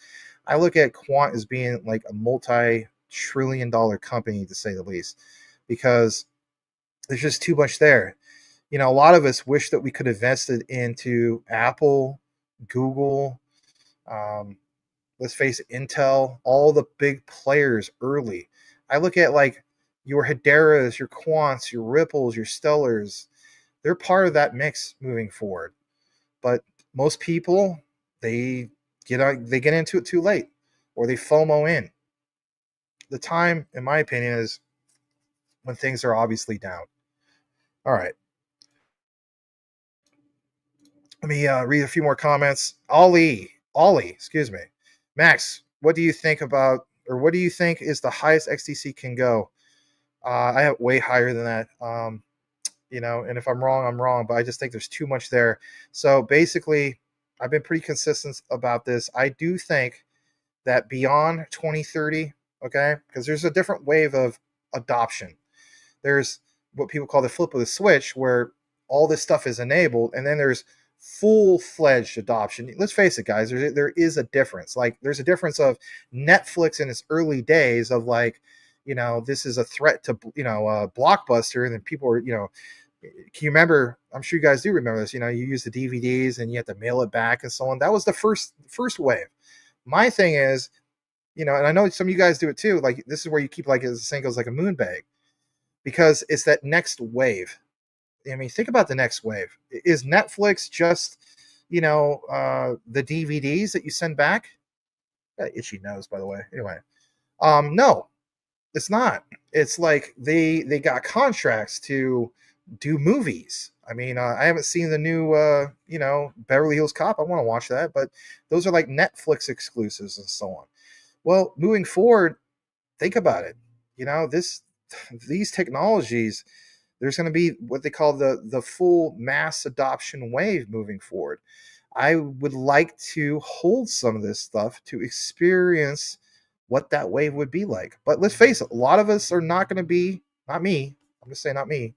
I look at Quant as being like a multi-trillion-dollar company, to say the least, because there's just too much there. You know, a lot of us wish that we could have invested into Apple, Google, let's face it, Intel, all the big players early. I look at like your Hederas, your Quants, your Ripples, your Stellars. They're part of that mix moving forward. But most people, they get into it too late, or they FOMO in. The time, in my opinion, is when things are obviously down. All right. Let me read a few more comments. Ollie, excuse me. Max, what do you think about, or what do you think is the highest XDC can go? I have way higher than that. You know, and if I'm wrong, I'm wrong, but I just think there's too much there. So basically, I've been pretty consistent about this. I do think that beyond 2030, okay, because there's a different wave of adoption. There's what people call the flip of the switch, where all this stuff is enabled, and then there's full-fledged adoption. Let's face it, guys, there is a difference. Like, there's a difference of Netflix in its early days of like, you know, this is a threat to, you know, Blockbuster, and then people are, you know, can you remember? I'm sure you guys do remember this. You know, you use the DVDs and you have to mail it back and so on. That was the first wave. My thing is, you know, and I know some of you guys do it too. Like, this is where you keep, like, as the saying goes, like a moon bag, because it's that next wave. I mean, think about the next wave. Is Netflix just, you know, the DVDs that you send back? Got itchy nose, by the way. Anyway, no, it's not. It's like they got contracts to do movies. I mean, I haven't seen the new, you know, Beverly Hills Cop. I want to watch that, but those are like Netflix exclusives and so on. Well, moving forward, think about it. You know, these technologies, there's going to be what they call the full mass adoption wave moving forward. I would like to hold some of this stuff to experience what that wave would be like. But let's face it, a lot of us are not going to be, not me, I'm just saying not me,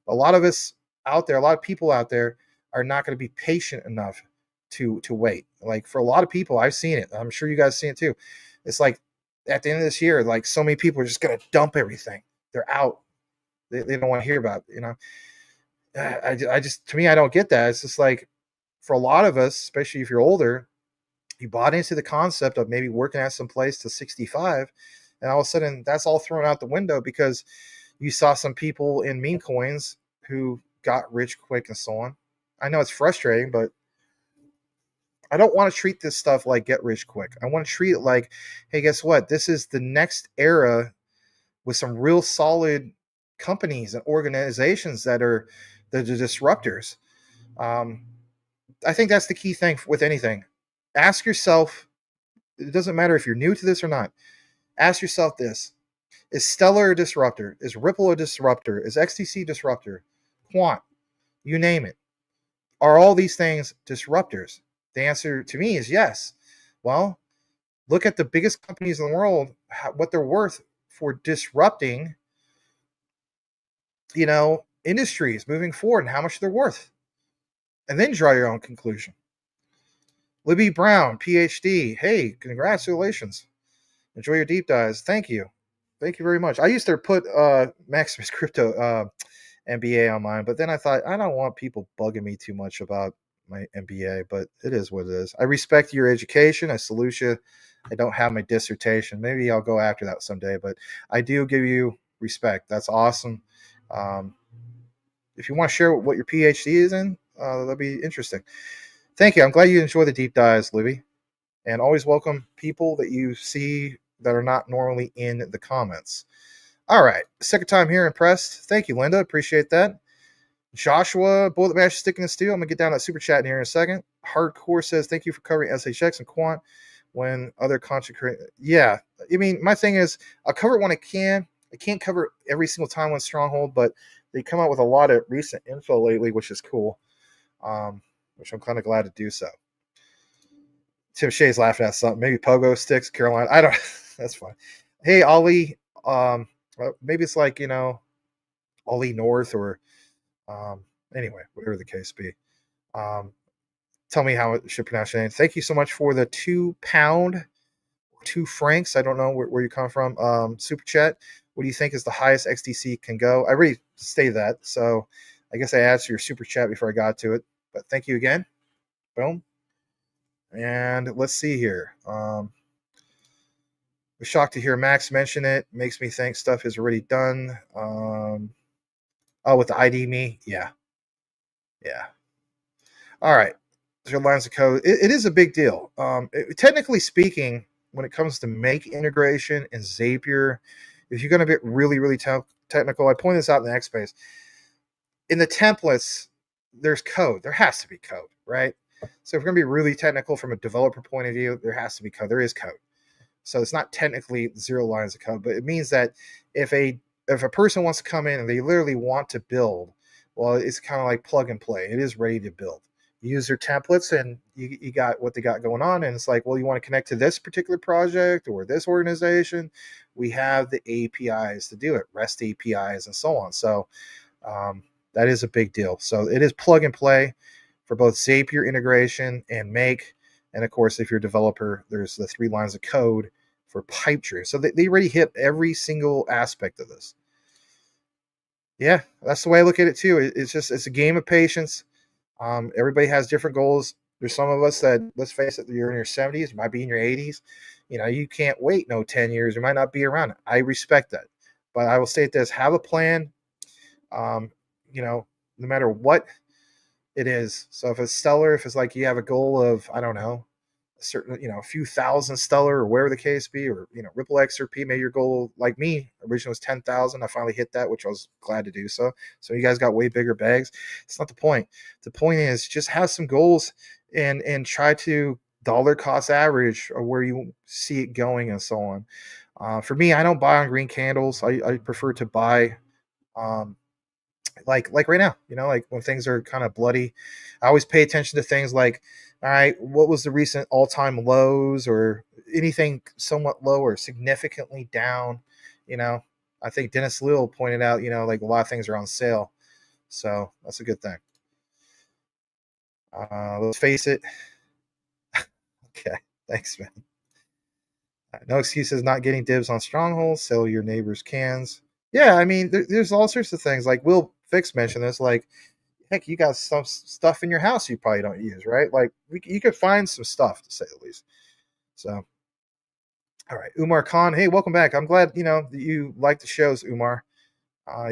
a lot of us out there, a lot of people out there are not going to be patient enough to wait. Like, for a lot of people, I've seen it. I'm sure you guys seen it too. It's like at the end of this year, like, so many people are just going to dump everything. They're out. They don't want to hear about it, you know. I just, to me, I don't get that. It's just like, for a lot of us, especially if you're older, you bought into the concept of maybe working at some place to 65, and all of a sudden that's all thrown out the window because you saw some people in meme coins who got rich quick and so on. I know it's frustrating, but I don't want to treat this stuff like get rich quick. I want to treat it like, hey, guess what? This is the next era with some real solid companies and organizations that are the disruptors. I think that's the key thing with anything. Ask yourself, it doesn't matter if you're new to this or not, ask yourself this. Is Stellar a disruptor? Is Ripple a disruptor? Is XDC disruptor? Quant, you name it. Are all these things disruptors? The answer to me is yes. Well, look at the biggest companies in the world, what they're worth for disrupting, you know, industries moving forward and how much they're worth. And then draw your own conclusion. Libby Brown, PhD. Hey, congratulations. Enjoy your deep dives. Thank you. Thank you very much. I used to put Maximus Crypto MBA on mine, but then I thought, I don't want people bugging me too much about my MBA, but it is what it is. I respect your education. I salute you. I don't have my dissertation. Maybe I'll go after that someday, but I do give you respect. That's awesome. If you want to share what your PhD is in, that'd be interesting. Thank you. I'm glad you enjoy the deep dives, Libby. And always welcome people that you see that are not normally in the comments. All right. Second time here, impressed. Thank you, Linda. Appreciate that. Joshua, Bullet Mash Sticking and Steel. I'm going to get down that super chat in here in a second. Hardcore says, thank you for covering SHX and Quant when other content creators. Yeah. I mean, my thing is, I'll cover it when I can. I can't cover every single time on Stronghold, but they come out with a lot of recent info lately, which is cool, which I'm kind of glad to do so. Tim Shea's laughing at something. Maybe pogo sticks, Carolina. I don't. That's fine. Hey, Ollie. Maybe it's like, Ollie North or anyway, whatever the case be. Tell me how it should pronounce your name. Thank you so much for the £2, 2 francs. I don't know where you come from. Super chat. What do you think is the highest XDC can go? I already stated that, so I guess I asked your super chat before I got to it. But thank you again. Boom. And let's see here. Was shocked to hear Max mention it. Makes me think stuff is already done. With the ID me, yeah. All right, there's lines of code. It is a big deal. Technically speaking, when it comes to make integration and Zapier, if you're going to get really, really technical, I point this out in the X Space. In the templates, there's code. There has to be code, right? So if we're going to be really technical from a developer point of view, there has to be code. There is code. So it's not technically 0 lines of code, but it means that if a person wants to come in and they literally want to build, well, it's kind of like plug and play. It is ready to build. You use their templates and you got what they got going on. And it's like, well, you want to connect to this particular project or this organization. We have the APIs to do it, REST APIs and so on. So that is a big deal. So it is plug and play for both Zapier integration and Make. And of course, if you're a developer, there's the 3 lines of code for Pipedream. So they already hit every single aspect of this. Yeah, that's the way I look at it too. It's a game of patience. Everybody has different goals. There's some of us that, let's face it, you're in your 70s, you might be in your 80s. You can't wait 10 years. You might not be around. I respect that. But I will state this, have a plan, no matter what it is. So if it's stellar, if it's like you have a goal of, I don't know, a certain, a few thousand stellar or wherever the case be, or, Ripple XRP, maybe your goal, like me, originally was 10,000. I finally hit that, which I was glad to do so. So you guys got way bigger bags. It's not the point. The point is just have some goals and try to dollar cost average or where you see it going and so on. For me, I don't buy on green candles. I prefer to buy, like right now, like when things are kind of bloody. I always pay attention to things like, all right, what was the recent all-time lows or anything somewhat low or significantly down? I think Dennis Lill pointed out, like a lot of things are on sale. So that's a good thing. Let's face it. Okay. Thanks, man. No excuses not getting dibs on Stronghold. Sell your neighbor's cans. Yeah, I mean, there's all sorts of things. Like Will Fix mentioned this. Like, heck, you got some stuff in your house you probably don't use, right? Like, you could find some stuff, to say the least. So, all right, Umar Khan. Hey, welcome back. I'm glad that you like the shows, Umar.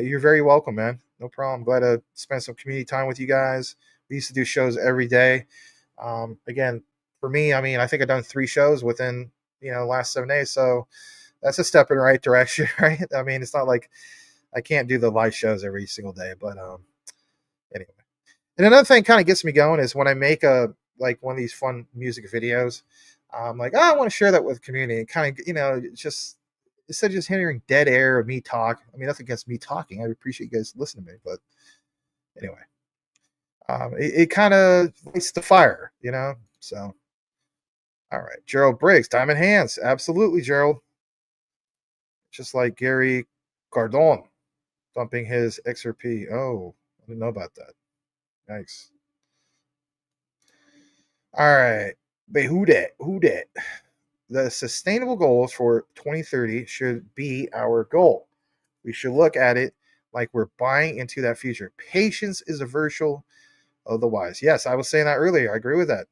You're very welcome, man. No problem. I'm glad to spend some community time with you guys. We used to do shows every day. Again, for me, I mean, I think I've done 3 shows within the last 7 days. So that's a step in the right direction, right? I mean, it's not like I can't do the live shows every single day, but anyway. And another thing kind of gets me going is when I make one of these fun music videos, I'm like, I want to share that with the community. And kind of, just instead of just hearing dead air of me talk. I mean, nothing against me talking. I appreciate you guys listening to me, but anyway, it kind of lights the fire, So, all right, Gerald Briggs, Diamond Hands, absolutely, Gerald. Just like Gary Cardone dumping his XRP. Oh, I didn't know about that. Nice. All right. But who dat? The sustainable goals for 2030 should be our goal. We should look at it like we're buying into that future. Patience is a virtue of the wise. Yes, I was saying that earlier. I agree with that.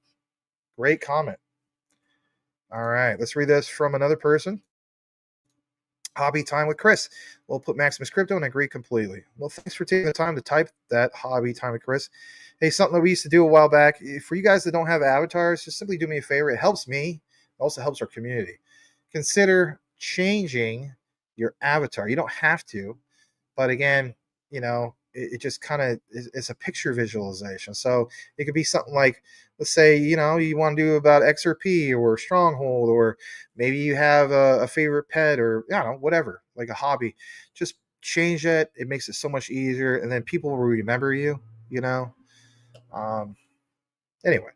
Great comment. All right, let's read this from another person. Hobby time with Chris. We'll put Maximus Crypto and agree completely. Well, thanks for taking the time to type that. Hobby time with Chris. Hey, something that we used to do a while back. For you guys that don't have avatars, just simply do me a favor. It helps me. It also helps our community. Consider changing your avatar. You don't have to, but again, it just kind of it's a picture visualization. So it could be something like, let's say, you want to do about XRP or Stronghold, or maybe you have a favorite pet, or I don't know, whatever, like a hobby. Just change it. It makes it so much easier, and then people will remember you. Anyway,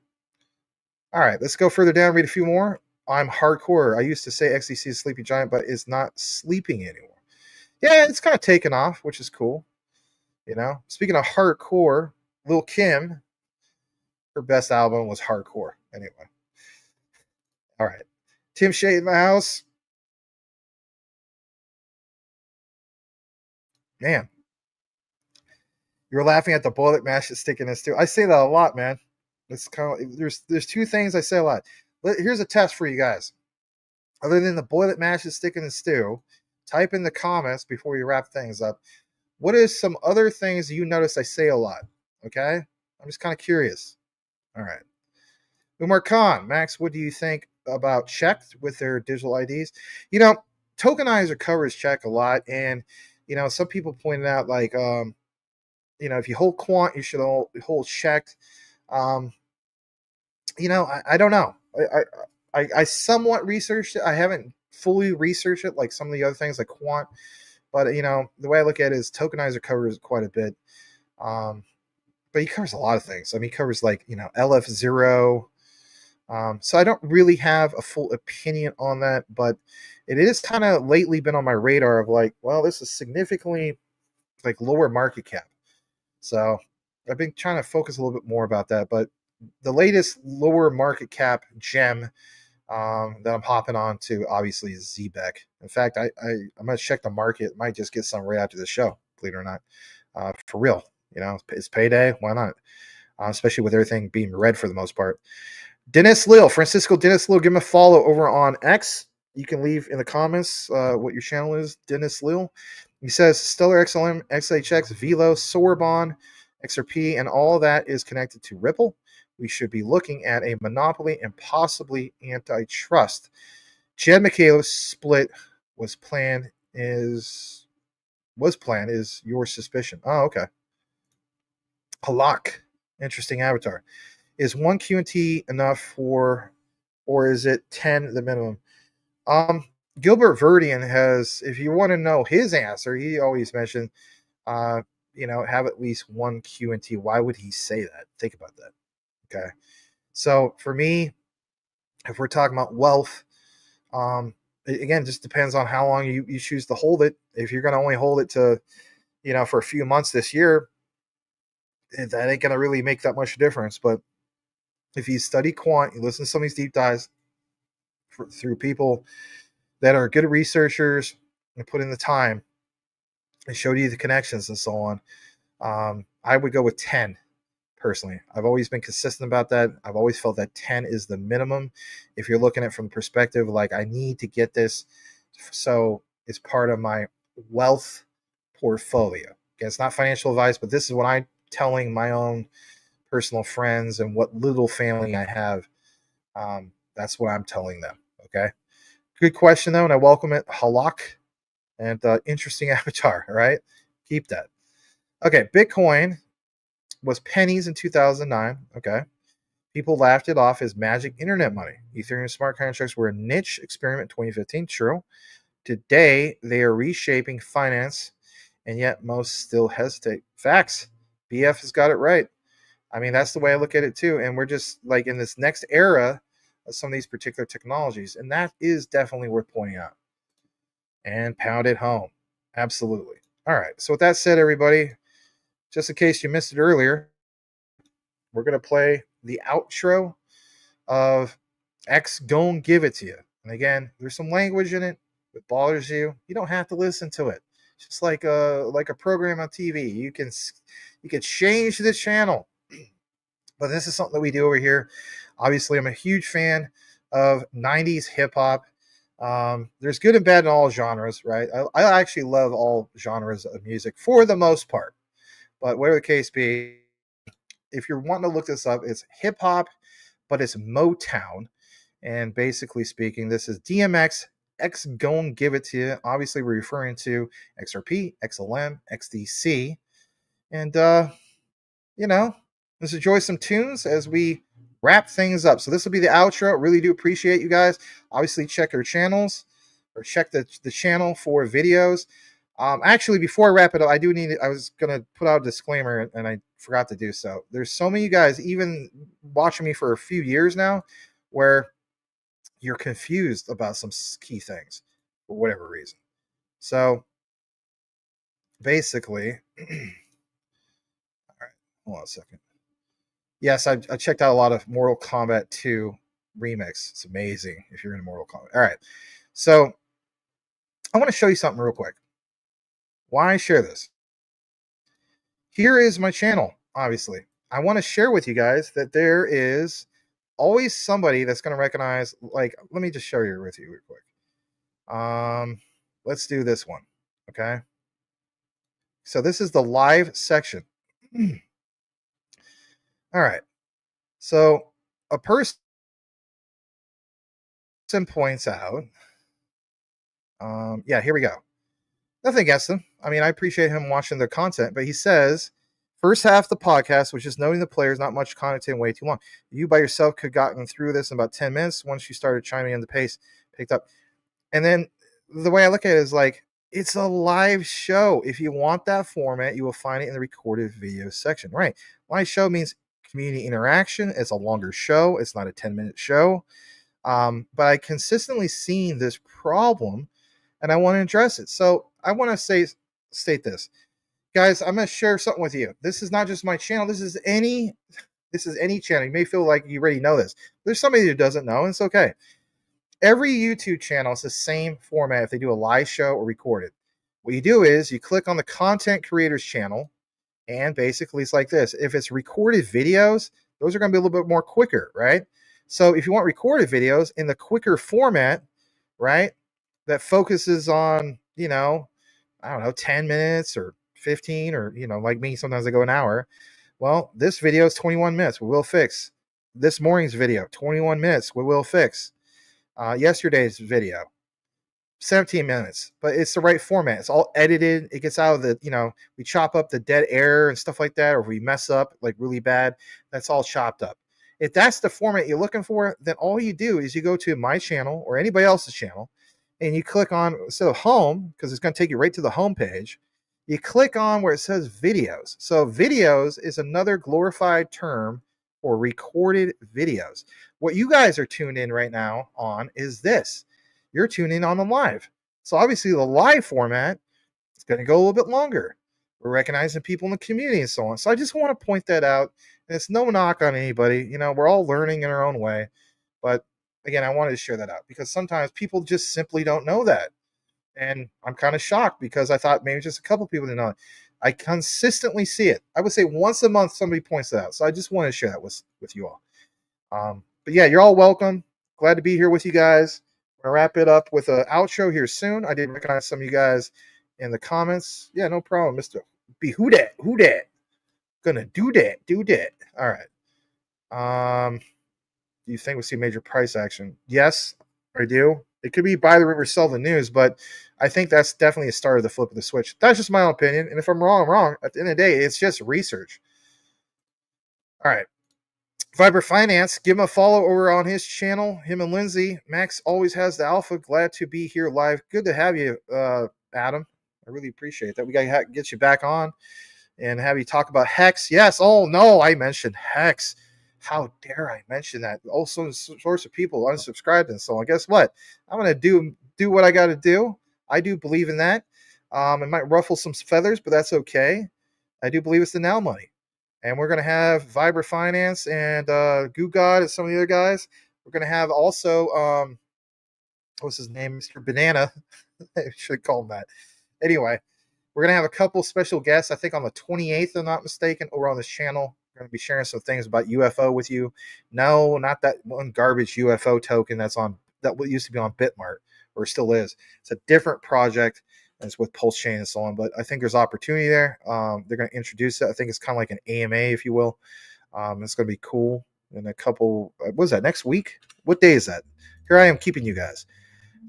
all right, let's go further down. Read a few more. I'm hardcore. I used to say XDC is sleepy giant, but it's not sleeping anymore. Yeah, it's kind of taken off, which is cool. Speaking of hardcore, Lil Kim, her best album was Hardcore. Anyway. All right. Tim Shea in the house. Man. You're laughing at the boiler mash that's sticking this too. I say that a lot, man. It's kind of there's two things I say a lot. Here's a test for you guys. Other than the boiler mash is sticking in stew, type in the comments before you wrap things up. What is some other things you notice I say a lot? Okay? I'm just kind of curious. All right. Umar Khan, Max, what do you think about check with their digital IDs? Tokenizer covers check a lot. And, some people pointed out, like, if you hold Quant, you should hold check. I don't know. I somewhat researched it. I haven't fully researched it like some of the other things like Quant. But, the way I look at it is tokenizer covers quite a bit. But he covers a lot of things. I mean, he covers like, LF0. So I don't really have a full opinion on that, but it is kind of lately been on my radar of like, well, this is significantly like lower market cap. So I've been trying to focus a little bit more about that. But the latest lower market cap gem that I'm hopping on to obviously is ZBEC. In fact, I'm going to check the market. Might just get some right after the show, believe it or not. For real, it's payday. Why not? Especially with everything being red for the most part. Francisco Dennis Lil, give him a follow over on X. You can leave in the comments what your channel is, Dennis Lil. He says Stellar XLM, SHX, Velo, Sorbonne, XRP, and all that is connected to Ripple. We should be looking at a monopoly and possibly antitrust. Jed McHale's split was planned is your suspicion. Oh, okay. Halak, interesting avatar. Is one QNT enough for, or is it 10 the minimum? Gilbert Verdian has, if you want to know his answer, he always mentioned, have at least one QNT. Why would he say that? Think about that. Okay. So for me, if we're talking about wealth, again, it just depends on how long you choose to hold it. If you're going to only hold it to, for a few months this year, that ain't going to really make that much difference. But if you study quant, you listen to some of these deep dives through people that are good researchers and put in the time and showed you the connections and so on, I would go with 10 personally. I've always been consistent about that. I've always felt that 10 is the minimum. If you're looking at it from the perspective, like I need to get this, so it's part of my wealth portfolio. Again, it's not financial advice, but this is what I'm telling my own personal friends and what little family I have. That's what I'm telling them. Okay. Good question though, and I welcome it. Halak, and interesting avatar. All right. Keep that. Okay. Bitcoin was pennies in 2009. Okay. People laughed it off as magic internet money. Ethereum smart contracts were a niche experiment in 2015. True. Today, they are reshaping finance, and yet most still hesitate. Facts. BF has got it right. I mean, that's the way I look at it too. And we're just like in this next era of some of these particular technologies. And that is definitely worth pointing out. And pound it home. Absolutely. All right. So with that said, everybody, just in case you missed it earlier, we're going to play the outro of X Gon Give It To You. And again, there's some language in it that bothers you. You don't have to listen to it. It's just like a program on TV. You can change the channel. But this is something that we do over here. Obviously, I'm a huge fan of 90s hip hop. There's good and bad in all genres, right? I actually love all genres of music for the most part. But whatever the case be, if you're wanting to look this up, it's hip hop, but it's Motown. And basically speaking, this is DMX X Gon Give It To You. Obviously, we're referring to XRP, XLM, XDC. And, let's enjoy some tunes as we wrap things up. So this will be the outro. Really do appreciate you guys. Obviously, check our channels or check the channel for videos. Actually, before I wrap it up, I was going to put out a disclaimer and I forgot to do so. There's so many of you guys, even watching me for a few years now, where you're confused about some key things for whatever reason. So basically, all right, hold on a second. Yes, I checked out a lot of Mortal Kombat 2 remix. It's amazing if you're into Mortal Kombat. All right, so I want to show you something real quick. Why I share this? Here is my channel, obviously. I want to share with you guys that there is always somebody that's going to recognize, like, let me just show you with you real quick. Let's do this one, okay? So this is the live section. All right. So a person points out, yeah, here we go. Nothing against him. I mean, I appreciate him watching the content, but he says, first half of the podcast, which is noting the players, not much content, way too long. You by yourself could have gotten through this in about 10 minutes once you started chiming in the pace, picked up. And then the way I look at it is like, it's a live show. If you want that format, you will find it in the recorded video section. Right. Live show means community interaction. It's a longer show. It's not a 10-minute show. But I consistently seen this problem and I want to address it. So I want to state this. Guys, I'm going to share something with you. This is not just my channel. This is any channel. You may feel like you already know this. There's somebody who doesn't know, and it's okay. Every YouTube channel is the same format if they do a live show or record it. What you do is you click on the content creators channel, and basically it's like this. If it's recorded videos, those are going to be a little bit more quicker, right? So if you want recorded videos in the quicker format, right, that focuses on, I don't know, 10 minutes or 15 or, like me, sometimes I go an hour. Well, this video is 21 minutes. We will fix. This morning's video, 21 minutes. We will fix. Yesterday's video, 17 minutes. But it's the right format. It's all edited. It gets out of the, we chop up the dead air and stuff like that. Or if we mess up like really bad, that's all chopped up. If that's the format you're looking for, then all you do is you go to my channel or anybody else's channel and you click on, instead of home, because it's going to take you right to the home page, you click on where it says videos. So videos is another glorified term for recorded videos. What you guys are tuned in right now on is this. You're tuned in on the live. So obviously the live format is going to go a little bit longer. We're recognizing people in the community and so on. So I just want to point that out. And it's no knock on anybody. We're all learning in our own way. But again, I wanted to share that out because sometimes people just simply don't know that. And I'm kind of shocked because I thought maybe just a couple people didn't know it. I consistently see it. I would say once a month somebody points it out. So I just want to share that with you all. But yeah, you're all welcome. Glad to be here with you guys. I'm going to wrap it up with an outro here soon. I did recognize some of you guys in the comments. Yeah, no problem, Mr. B. Who dat? Gonna do that. All right. Do you think we'll see major price action? Yes, I do. It could be buy the river, sell the news, but I think that's definitely a start of the flip of the switch. That's just my own opinion. And if I'm wrong, I'm wrong. At the end of the day, it's just research. All right. Viber Finance, give him a follow over on his channel. Him and Lindsay. Max always has the alpha. Glad to be here live. Good to have you, Adam. I really appreciate that. We got to get you back on and have you talk about Hex. Yes. Oh, no, I mentioned Hex. How dare I mention that? Also, source of people unsubscribed and so on. Guess what? I'm going to do what I got to do. I do believe in that. It might ruffle some feathers, but that's okay. I do believe it's the now money. And we're going to have Viber Finance and GoCardless and some of the other guys. We're going to have also, what's his name? Mr. Banana. I should call him that. Anyway, we're going to have a couple special guests, I think on the 28th, if I'm not mistaken, over on this channel. We're going to be sharing some things about UFO with you. No, not that one garbage UFO token that used to be on Bitmart, or still is. It's a different project, and it's with Pulse Chain and so on. But I think there's opportunity there. They're going to introduce it. I think it's kind of like an AMA, if you will. It's going to be cool. In a couple, what is that, next week? What day is that? Here I am keeping you guys.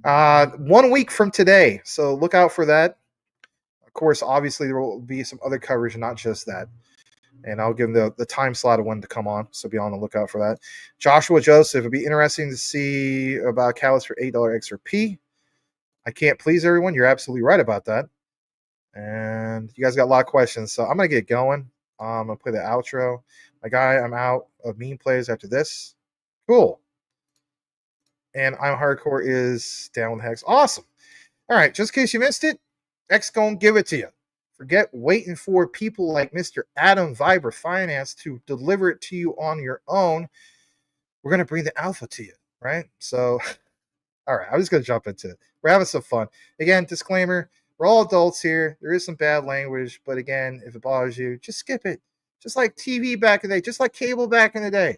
1 week from today. So look out for that. Of course, obviously, there will be some other coverage, not just that. And I'll give them the time slot of when to come on. So be on the lookout for that. Joshua Joseph, it'd be interesting to see about Catalyst for $8 XRP. I can't please everyone. You're absolutely right about that. And you guys got a lot of questions. So I'm going to get going. I'm going to play the outro. My guy, I'm out of meme plays after this. Cool. And I'm Hardcore is down with Hex. Awesome. All right. Just in case you missed it, X gonna give it to you. Forget waiting for people like Mr. Adam Vibra Finance to deliver it to you on your own. We're going to bring the alpha to you, right? So, all right. I'm just going to jump into it. We're having some fun. Again, disclaimer. We're all adults here. There is some bad language. But again, if it bothers you, just skip it. Just like TV back in the day. Just like cable back in the day.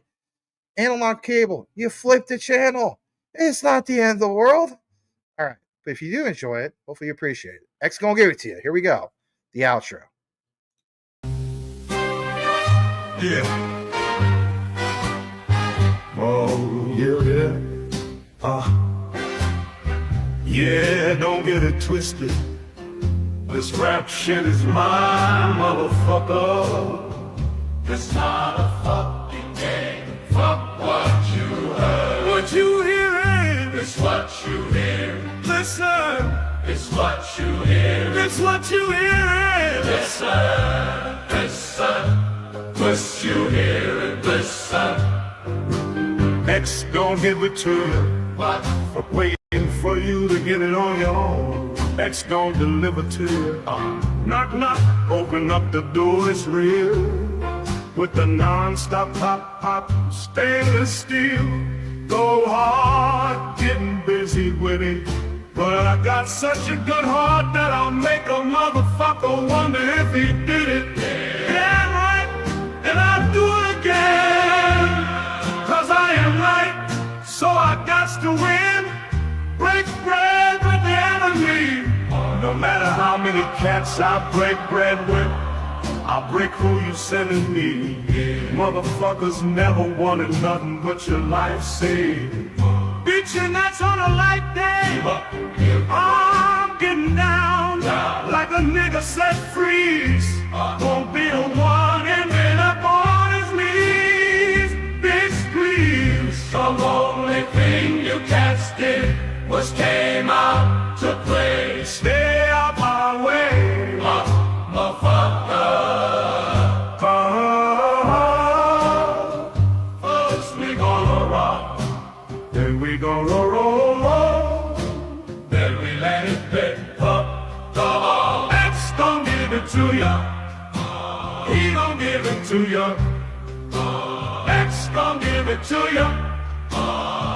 Analog cable. You flip the channel. It's not the end of the world. All right. But if you do enjoy it, hopefully you appreciate it. X gonna give it to you. Here we go. The outro. Yeah. Oh, yeah. Yeah, don't get it twisted. This rap shit is mine, motherfucker. It's not a fucking game. Fuck what you heard. What you hearing? It's what you hear. Listen. It's what you hear. It's what you hear. Listen. Listen. What you hear and listen. X gon' give it to you. What? For waiting for you to get it on your own. X gon' deliver to you. Knock, knock. Open up the door, it's real. With the non-stop pop, pop, stainless steel. Go hard, getting busy with it. But I got such a good heart that I'll make a motherfucker wonder if he did it. Yeah, right, and I'll do it again. Cause I am right, so I got to win. Break bread with the enemy. No matter how many cats I break bread with, I'll break who you sending me. Motherfuckers never wanted nothing but your life saved. Bitch, and that's on a light day. I'm getting down like a nigga set freeze. Won't be the one ending up on his knees. Bitch, please. The only thing you cats did was came out to play. Stay out my way, motherfucker. First we gonna rock, then we gonna roll, then we let it bit up. X gon' give it to ya. He gon' give it to ya. X gon' give it to ya.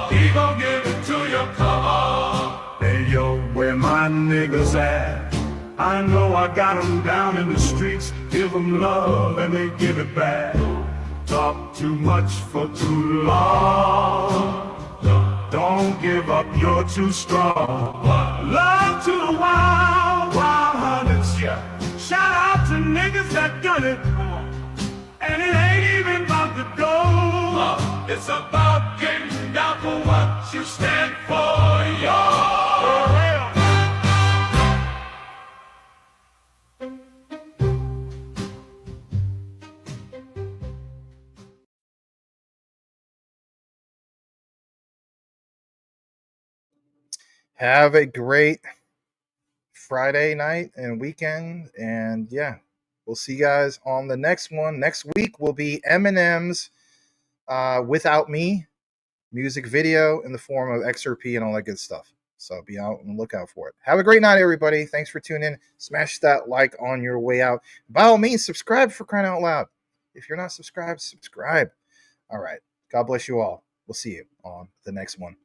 He gon' give it to ya. Come on. Hey yo, where my niggas at? I know I got them down in the streets. Give them love and they give it back. Talk too much for too long. Don't give up, you're too strong. Love to the wild, wild hunters, yeah. Shout out to niggas that done it. And it ain't even about the dough. It's about getting down for what you stand for, y'all. Have a great Friday night and weekend. And yeah, we'll see you guys on the next one. Next week will be Eminem's Without Me music video in the form of XRP and all that good stuff. So be out and look out for it. Have a great night, everybody. Thanks for tuning in. Smash that like on your way out. By all means, subscribe for crying out loud. If you're not subscribed, subscribe. All right. God bless you all. We'll see you on the next one.